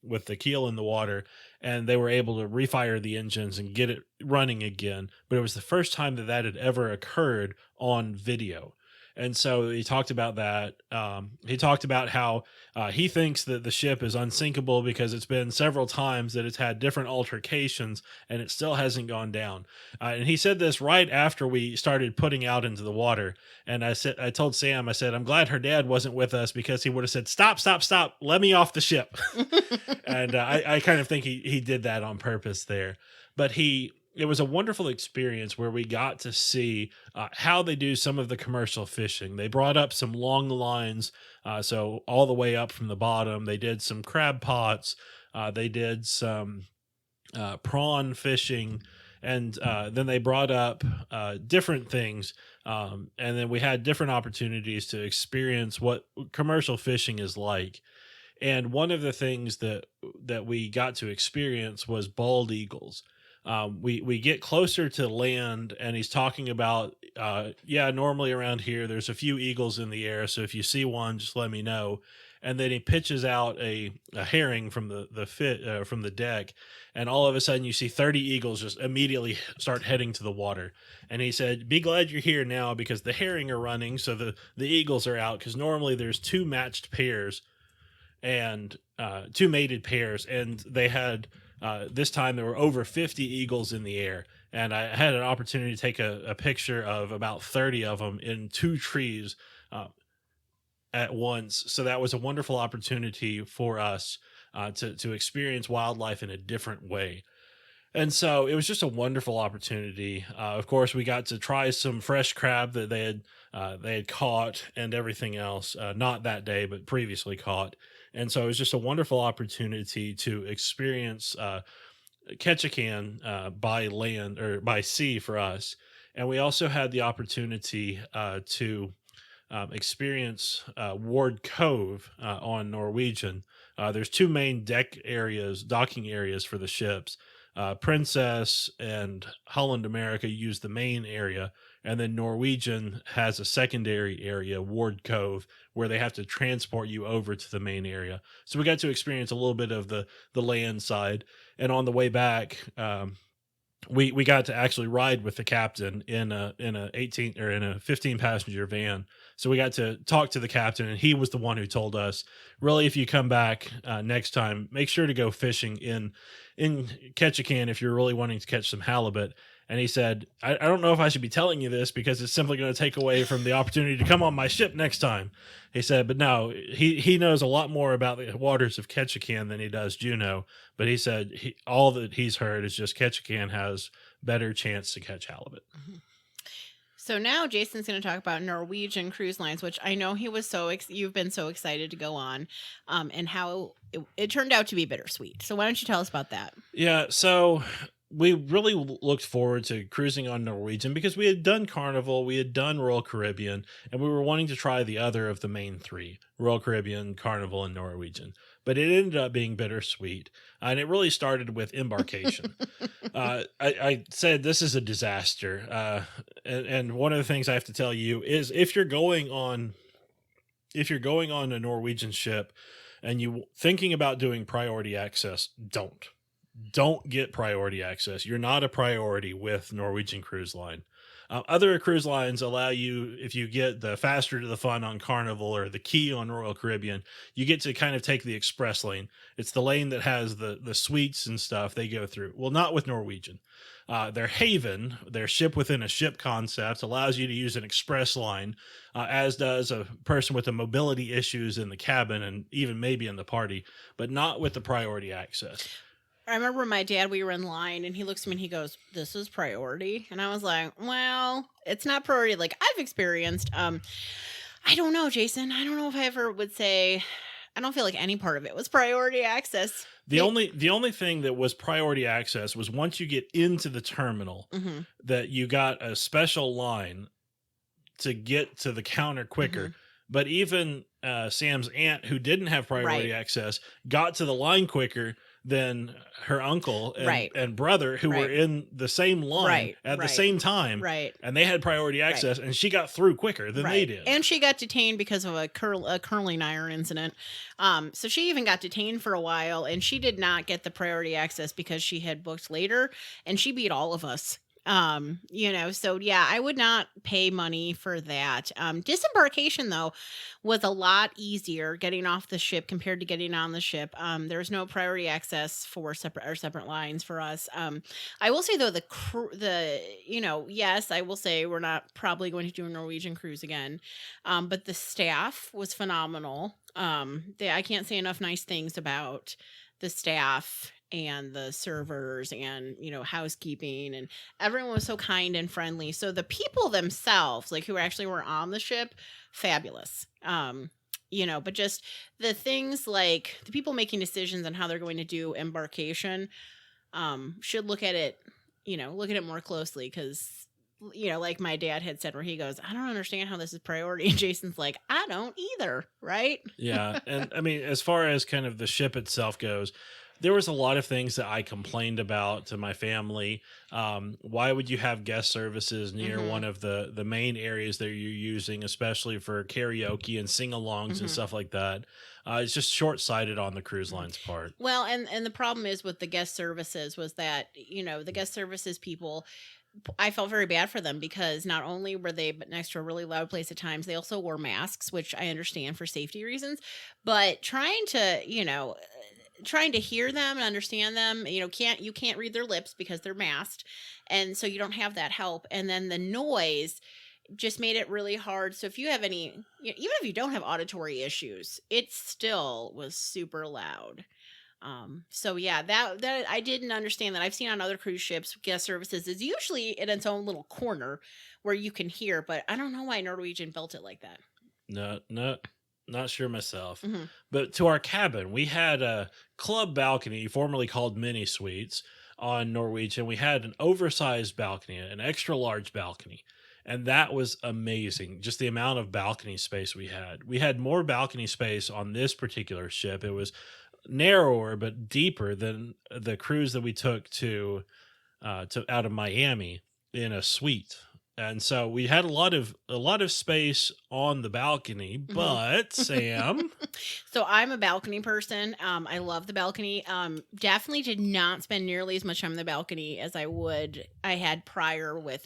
S1: with the keel in the water. And they were able to refire the engines and get it running again. But it was the first time that had ever occurred on video. And so he talked about that. He talked about how he thinks that the ship is unsinkable because it's been several times that it's had different altercations and it still hasn't gone down. And he said this right after we started putting out into the water. And I told Sam, I said, I'm glad her dad wasn't with us because he would have said, stop, stop, stop, let me off the ship. And I kind of think he did that on purpose there. But it was a wonderful experience where we got to see how they do some of the commercial fishing. They brought up some long lines, so all the way up from the bottom. They did some crab pots. They did some prawn fishing. And then they brought up different things. And then we had different opportunities to experience what commercial fishing is like. And one of the things that we got to experience was bald eagles. We get closer to land, and he's talking about, normally around here, there's a few eagles in the air. So if you see one, just let me know. And then he pitches out a herring from from the deck, and all of a sudden you see 30 eagles just immediately start heading to the water. And he said, "Be glad you're here now because the herring are running, so the eagles are out because normally there's two matched pairs and two mated pairs, and they had." This time there were over 50 eagles in the air, and I had an opportunity to take a picture of about 30 of them in two trees at once. So that was a wonderful opportunity for us to experience wildlife in a different way. And so it was just a wonderful opportunity. Of course, we got to try some fresh crab that they had caught and everything else, not that day, but previously caught. And so it was just a wonderful opportunity to experience Ketchikan by land or by sea for us. And we also had the opportunity to experience Ward Cove on Norwegian. There's two main docking areas for the ships. Princess and Holland America use the main area, and then Norwegian has a secondary area, Ward Cove, where they have to transport you over to the main area. So we got to experience a little bit of the land side, and on the way back, we got to actually ride with the captain in a 15 passenger van. So we got to talk to the captain, and he was the one who told us, really, if you come back next time, make sure to go fishing in Ketchikan if you're really wanting to catch some halibut. And he said, I don't know if I should be telling you this because it's simply going to take away from the opportunity to come on my ship next time. He said, but no, he knows a lot more about the waters of Ketchikan than he does Juneau. But he said all that he's heard is just Ketchikan has better chance to catch halibut.
S2: Mm-hmm. So now Jason's going to talk about Norwegian Cruise Lines, which I know he was you've been so excited to go on, and how it turned out to be bittersweet. So why don't you tell us about that?
S1: Yeah, so we really looked forward to cruising on Norwegian because we had done Carnival, we had done Royal Caribbean, and we were wanting to try the other of the main three, Royal Caribbean, Carnival, and Norwegian. But it ended up being bittersweet, and it really started with embarkation. I said this is a disaster, and one of the things I have to tell you is if you're going on a Norwegian ship and you thinking about doing priority access, don't get priority access. You're not a priority with Norwegian Cruise Line. Other cruise lines allow you, if you get the faster to the fun on Carnival or the key on Royal Caribbean, you get to kind of take the express lane. It's the lane that has the suites and stuff they go through. Well, not with Norwegian. Their Haven, their ship within a ship concept, allows you to use an express line, as does a person with the mobility issues in the cabin and even maybe in the party, but not with the priority access.
S2: I remember my dad, we were in line, and he looks at me and he goes, "This is priority." And I was like, well, it's not priority like I've experienced. I don't know, Jason. I don't know if I ever would say, I don't feel like any part of it was priority access.
S1: The only thing that was priority access was once you get into the terminal, mm-hmm. that you got a special line to get to the counter quicker. Mm-hmm. But even Sam's aunt, who didn't have priority access, got to the line quicker than her uncle and brother, who were in the same line at the same time. Right. And they had priority access, and she got through quicker than they did.
S2: And she got detained because of a curling iron incident. So she even got detained for a while, and she did not get the priority access because she had booked later, and she beat all of us. So yeah, I would not pay money for that. Disembarkation though was a lot easier getting off the ship compared to getting on the ship. There's no priority access for separate lines for us. I will say though, yes, I will say we're not probably going to do a Norwegian cruise again. But the staff was phenomenal. I can't say enough nice things about the staff and the servers and housekeeping, and everyone was so kind and friendly. So the people themselves, like who actually were on the ship, fabulous. But just the things like the people making decisions on how they're going to do embarkation should look at it more closely, because like my dad had said, where he goes, I don't understand how this is priority, and Jason's like, I don't either, right?
S1: Yeah. And I mean, as far as kind of the ship itself goes, there was a lot of things that I complained about to my family. Why would you have guest services near one of the main areas that you're using, especially for karaoke and sing-alongs and stuff like that? It's just short-sighted on the cruise line's part.
S2: Well, and the problem is with the guest services was that, the guest services people, I felt very bad for them, because not only were they next to a really loud place at times, they also wore masks, which I understand for safety reasons, but trying to hear them and understand them, you can't read their lips because they're masked. And so you don't have that help. And then the noise just made it really hard. So if you have any, even if you don't have auditory issues, it still was super loud. So yeah, that I didn't understand that. I've seen on other cruise ships, guest services is usually in its own little corner where you can hear, but I don't know why Norwegian built it like that.
S1: No, not sure myself. But to our cabin, we had a club balcony, formerly called mini suites, on Norwegian. We had an oversized balcony, an extra large balcony. And that was amazing. Just the amount of balcony space we had. We had more balcony space on this particular ship. It was narrower but deeper than the cruise that we took to out of Miami in a suite. And so we had a lot of space on the balcony, but Sam.
S2: So I'm a balcony person. I love the balcony. Definitely did not spend nearly as much time on the balcony as I had prior with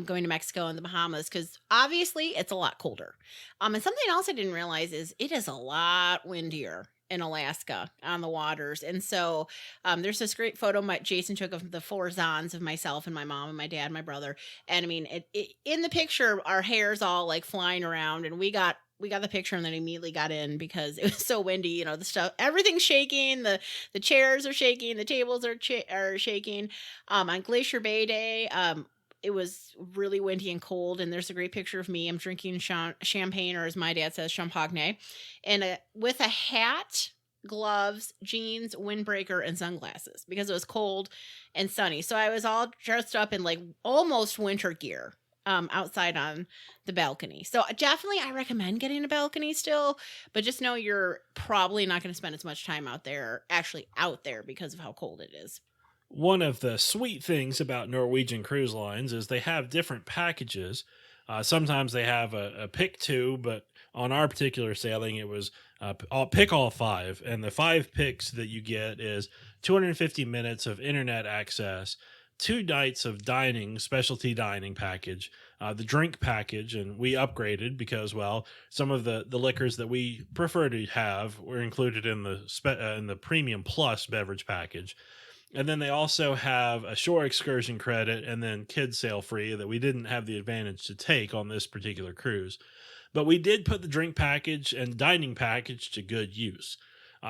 S2: going to Mexico and the Bahamas, because obviously it's a lot colder. And something else I didn't realize is it is a lot windier in Alaska on the waters. And so there's this great photo Jason took of the 4 Zons of myself and my mom and my dad and my brother. And I mean, in the picture, our hair's all like flying around, and we got the picture and then immediately got in because it was so windy, the stuff, everything's shaking, the chairs are shaking, the tables are shaking. On Glacier Bay Day, it was really windy and cold, and there's a great picture of me. I'm drinking champagne, or as my dad says, champagne, and with a hat, gloves, jeans, windbreaker, and sunglasses, because it was cold and sunny. So I was all dressed up in like almost winter gear outside on the balcony. So definitely I recommend getting a balcony still, but just know you're probably not going to spend as much time out there because of how cold it is.
S1: One of the sweet things about Norwegian Cruise Lines is they have different packages. Sometimes they have a pick 2, but on our particular sailing, it was pick all 5. And the 5 picks that you get is 250 minutes of internet access, 2 nights of specialty dining package, the drink package, and we upgraded because, well, some of the liquors that we prefer to have were included in the premium plus beverage package. And then they also have a shore excursion credit and then kids sail free that we didn't have the advantage to take on this particular cruise. But we did put the drink package and dining package to good use.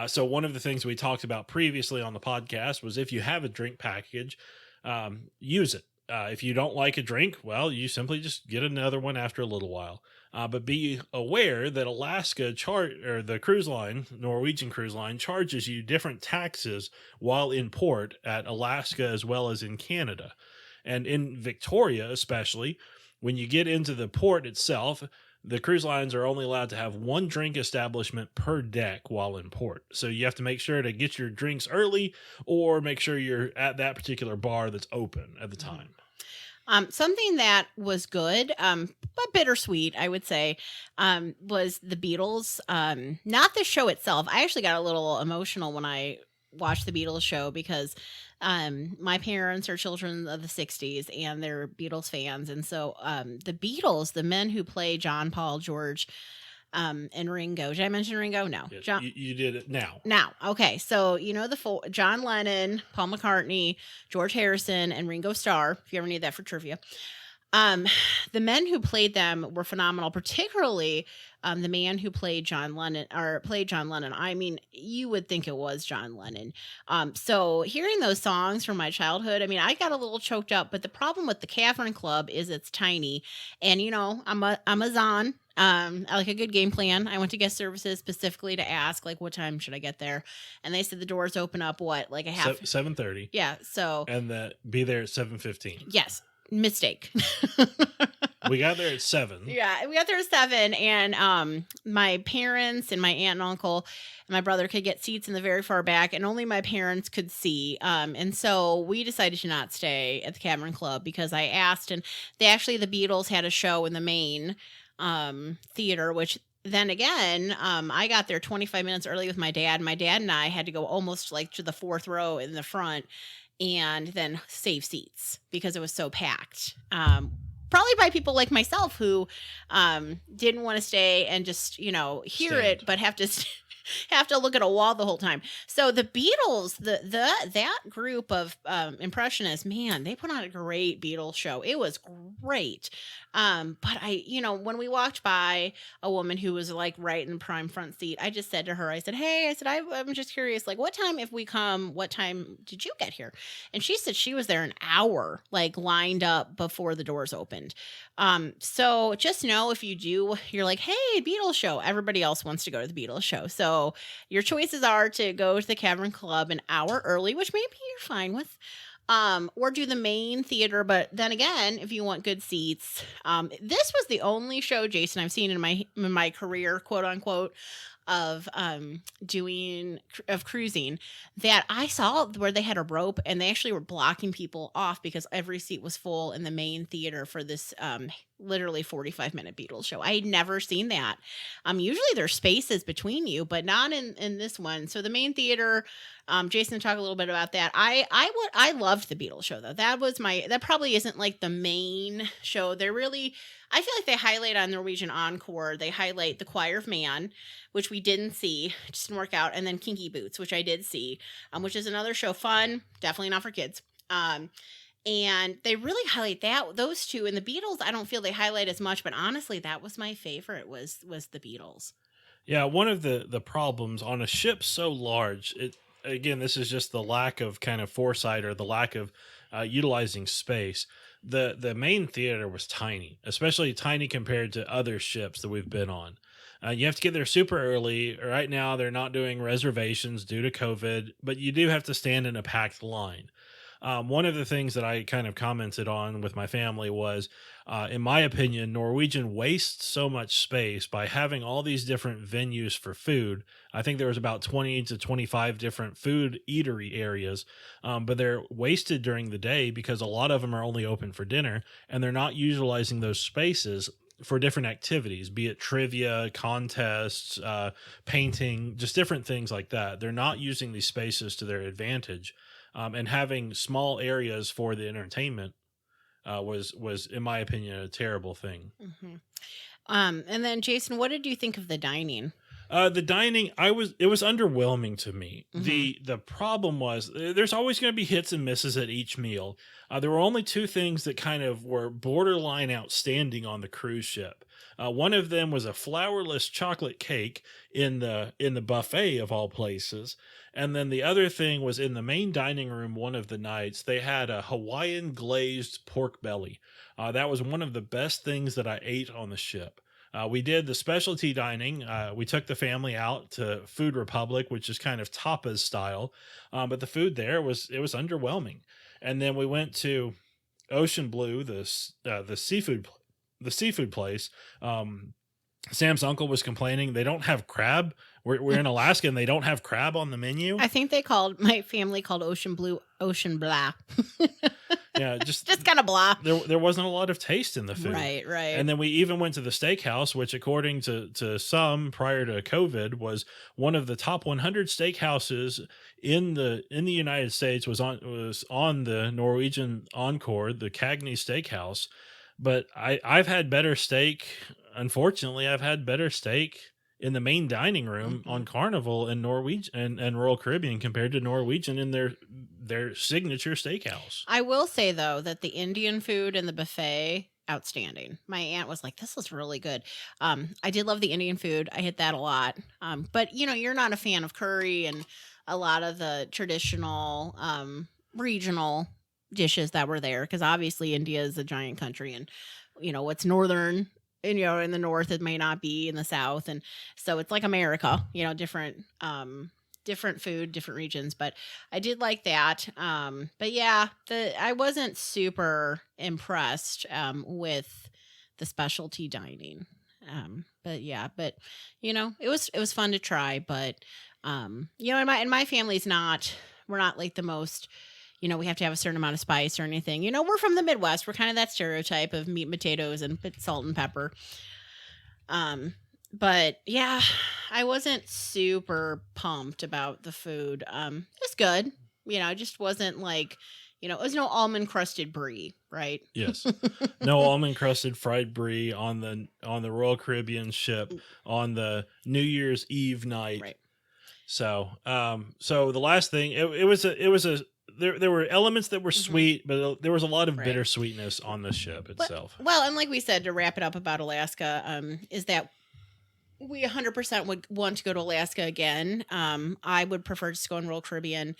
S1: So one of the things we talked about previously on the podcast was if you have a drink package, use it. If you don't like a drink, well, you simply just get another one after a little while. But be aware that the cruise line, Norwegian Cruise Line, charges you different taxes while in port at Alaska as well as in Canada. And in Victoria, especially, when you get into the port itself, the cruise lines are only allowed to have 1 drink establishment per deck while in port. So you have to make sure to get your drinks early or make sure you're at that particular bar that's open at the time.
S2: Something that was good, but bittersweet, I would say, was the Beatles. Not the show itself. I actually got a little emotional when I watch the Beatles show because my parents are children of the 60s and they're Beatles fans. And so the Beatles, the men who play John, Paul, George, and Ringo. Did I mention Ringo? No.
S1: Yes,
S2: John.
S1: you did it now.
S2: Now, okay. So you know John Lennon, Paul McCartney, George Harrison, and Ringo Starr. If you ever need that for trivia, the men who played them were phenomenal. Particularly, the man who played John Lennon. I mean, you would think it was John Lennon. So hearing those songs from my childhood, I mean, I got a little choked up. But the problem with the Cavern Club is it's tiny, and I'm a Zon. I like a good game plan. I went to guest services specifically to ask, like, what time should I get there? And they said the doors open up, like a half?
S1: 7:30.
S2: Yeah, so.
S1: And be there at 7:15.
S2: Yes, mistake.
S1: We got there at 7.
S2: Yeah, we got there at 7, and my parents and my aunt and uncle and my brother could get seats in the very far back, and only my parents could see. And so we decided to not stay at the Cavern Club because I asked, and the Beatles had a show in the main theater, which then again, I got there 25 minutes early with my dad. My dad and I had to go almost like to the 4th row in the front and then save seats because it was so packed. Probably by people like myself who didn't want to stay and just, hear it, but have to look at a wall the whole time. So the Beatles, that group of impressionists, man, they put on a great Beatles show. It was great. But when we walked by a woman who was like right in the prime front seat, I just said to her, I said, hey, I'm just curious, like, what time did you get here? And she said she was there an hour, like lined up before the doors opened. So just know if you're like, hey, Beatles show, everybody else wants to go to the Beatles show. So your choices are to go to the Cavern Club an hour early, which maybe you're fine with. Or do the main theater. But then again, if you want good seats, this was the only show, Jason, I've seen in my career, quote unquote, of cruising that I saw where they had a rope and they actually were blocking people off because every seat was full in the main theater for this literally 45-minute Beatles show. I had never seen that. Usually there's spaces between you, but not in this one. So the main theater, Jason, talk a little bit about that. I loved the Beatles show though. That probably isn't like the main show. I feel like they highlight on Norwegian Encore. They highlight The Choir of Man, which we didn't see, it just didn't work out, and then Kinky Boots, which I did see, which is another show, fun, definitely not for kids. And they really highlight those two. And the Beatles, I don't feel they highlight as much, but honestly, that was my favorite. Was the Beatles.
S1: Yeah, one of the problems on a ship so large, again, this is just the lack of kind of foresight or the lack of utilizing space. The main theater was tiny, especially tiny compared to other ships that we've been on. You have to get there super early. Right now, they're not doing reservations due to COVID, but you do have to stand in a packed line. One of the things that I kind of commented on with my family was, in my opinion, Norwegian wastes so much space by having all these different venues for food. I think there was about 20 to 25 different food eatery areas, but they're wasted during the day because a lot of them are only open for dinner, and they're not utilizing those spaces for different activities, be it trivia, contests, painting, just different things like that. They're not using these spaces to their advantage. And having small areas for the entertainment was, in my opinion, a terrible thing.
S2: Mm-hmm. And then, Jason, what did you think of the dining?
S1: The dining, it was underwhelming to me.
S2: Mm-hmm.
S1: The problem was there's always going to be hits and misses at each meal. There were only 2 things that kind of were borderline outstanding on the cruise ship. One of them was a flourless chocolate cake in the buffet of all places. And then the other thing was in the main dining room one of the nights, they had a Hawaiian glazed pork belly. That was one of the best things that I ate on the ship. We did the specialty dining. We took the family out to Food Republic, which is kind of tapas style. But the food there was underwhelming. And then we went to Ocean Blue, the seafood place. Sam's uncle was complaining they don't have crab. We're in Alaska and they don't have crab on the menu.
S2: I think my family called Ocean Blue Ocean Blah.
S1: Yeah, just
S2: kind of blah.
S1: There wasn't a lot of taste in the food.
S2: Right.
S1: And then we even went to the steakhouse, which according to some prior to COVID was one of the top 100 steakhouses in the United States, was on the Norwegian Encore, the Cagney Steakhouse. But I've had better steak. Unfortunately, I've had better steak in the main dining room on Carnival and Norwegian and Royal Caribbean compared to Norwegian in their signature steakhouse.
S2: I will say though that the Indian food and the buffet, outstanding. My aunt was like, "This is really good." I did love the Indian food. I hit that a lot. But you're not a fan of curry and a lot of the traditional regional dishes that were there, because obviously India is a giant country, and what's northern, in the north, it may not be in the south, and so it's like America, different food, different regions. But I did like that. But yeah, I wasn't super impressed with the specialty dining. But it was fun to try. But in my family's we're not like the most. We have to have a certain amount of spice or anything. We're from the Midwest. We're kind of that stereotype of meat and potatoes and salt and pepper. But yeah, I wasn't super pumped about the food. It was good. It just wasn't like, it was no almond crusted brie, right?
S1: Yes. No almond crusted fried brie on the Royal Caribbean ship on the New Year's Eve night.
S2: Right.
S1: So, so the last thing, there were elements that were sweet, but there was a lot of bittersweetness on the ship itself.
S2: Well, and like we said, to wrap it up about Alaska, is that we 100% would want to go to Alaska again. I would prefer to go in Royal Caribbean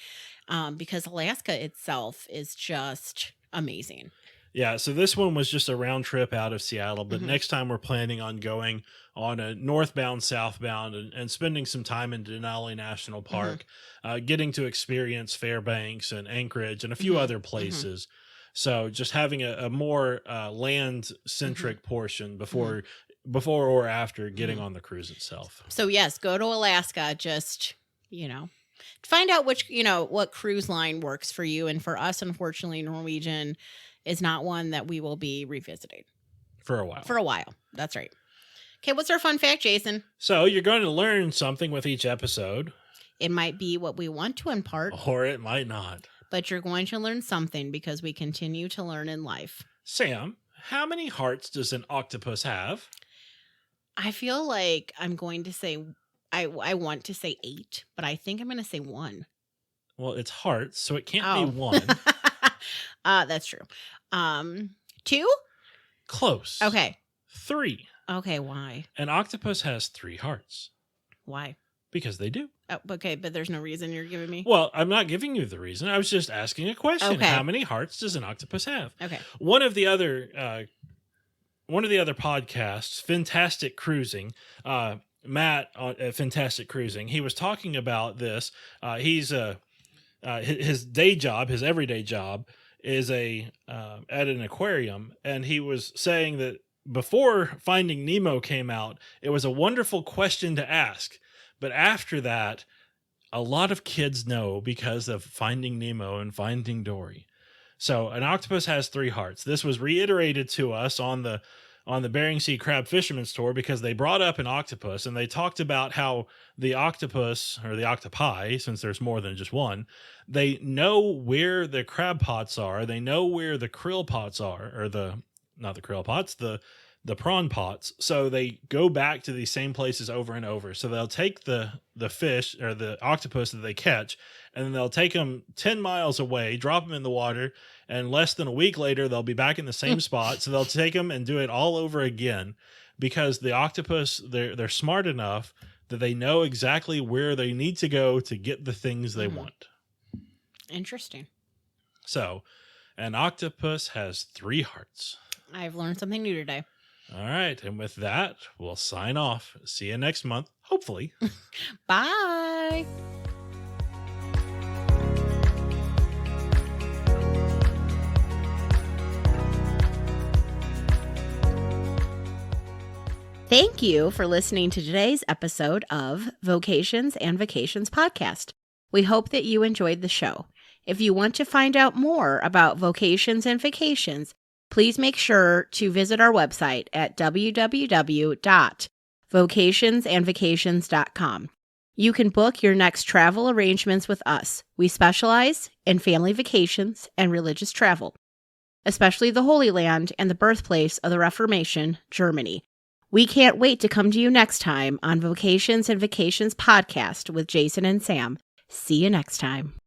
S2: because Alaska itself is just amazing.
S1: Yeah, so this one was just a round trip out of Seattle, but next time we're planning on going on a northbound, southbound, and spending some time in Denali National Park, getting to experience Fairbanks and Anchorage and a few other places. So just having a more land-centric portion before or after getting on the cruise itself.
S2: So yes, go to Alaska, just, find out which, what cruise line works for you. And for us, unfortunately, Norwegian is not one that we will be revisiting.
S1: For a while.
S2: That's right. Okay, what's our fun fact, Jason?
S1: So you're going to learn something with each episode.
S2: It might be what we want to impart.
S1: Or it might not.
S2: But you're going to learn something because we continue to learn in life.
S1: Sam, how many hearts does an octopus have?
S2: I feel like I'm going to say, I want to say 8, but I think I'm going to say 1.
S1: Well, it's hearts, so it can't be 1.
S2: That's true. 2?
S1: Close.
S2: Okay.
S1: 3.
S2: Okay, why?
S1: An octopus has 3 hearts.
S2: Why?
S1: Because they do.
S2: Oh, okay, but there's no reason you're giving me?
S1: Well, I'm not giving you the reason. I was just asking a question.
S2: Okay.
S1: How many hearts does an octopus have?
S2: Okay.
S1: One of the other podcasts, Fantastic Cruising, Matt at Fantastic Cruising, he was talking about this. He's his day job, his everyday job, is at an aquarium, and he was saying that before Finding Nemo came out, it was a wonderful question to ask, but after that, a lot of kids know because of Finding Nemo and Finding Dory. So an octopus has 3 hearts. This was reiterated to us on the Bering Sea Crab Fisherman's Tour because they brought up an octopus and they talked about how the octopus, or the octopi, since there's more than just one, they know where the crab pots are. They know where the krill pots are, or not the krill pots, the prawn pots. So they go back to these same places over and over. So they'll take the fish or the octopus that they catch, and then they'll take them 10 miles away, drop them in the water, and less than a week later, they'll be back in the same spot. So they'll take them and do it all over again because the octopus, they're smart enough that they know exactly where they need to go to get the things they want.
S2: Interesting.
S1: So an octopus has 3 hearts.
S2: I've learned something new today.
S1: All right. And with that, we'll sign off. See you next month, hopefully.
S2: Bye. Thank you for listening to today's episode of Vocations and Vacations Podcast. We hope that you enjoyed the show. If you want to find out more about Vocations and Vacations, please make sure to visit our website at www.vocationsandvacations.com. You can book your next travel arrangements with us. We specialize in family vacations and religious travel, especially the Holy Land and the birthplace of the Reformation, Germany. We can't wait to come to you next time on Vocations and Vacations Podcast with Jason and Sam. See you next time.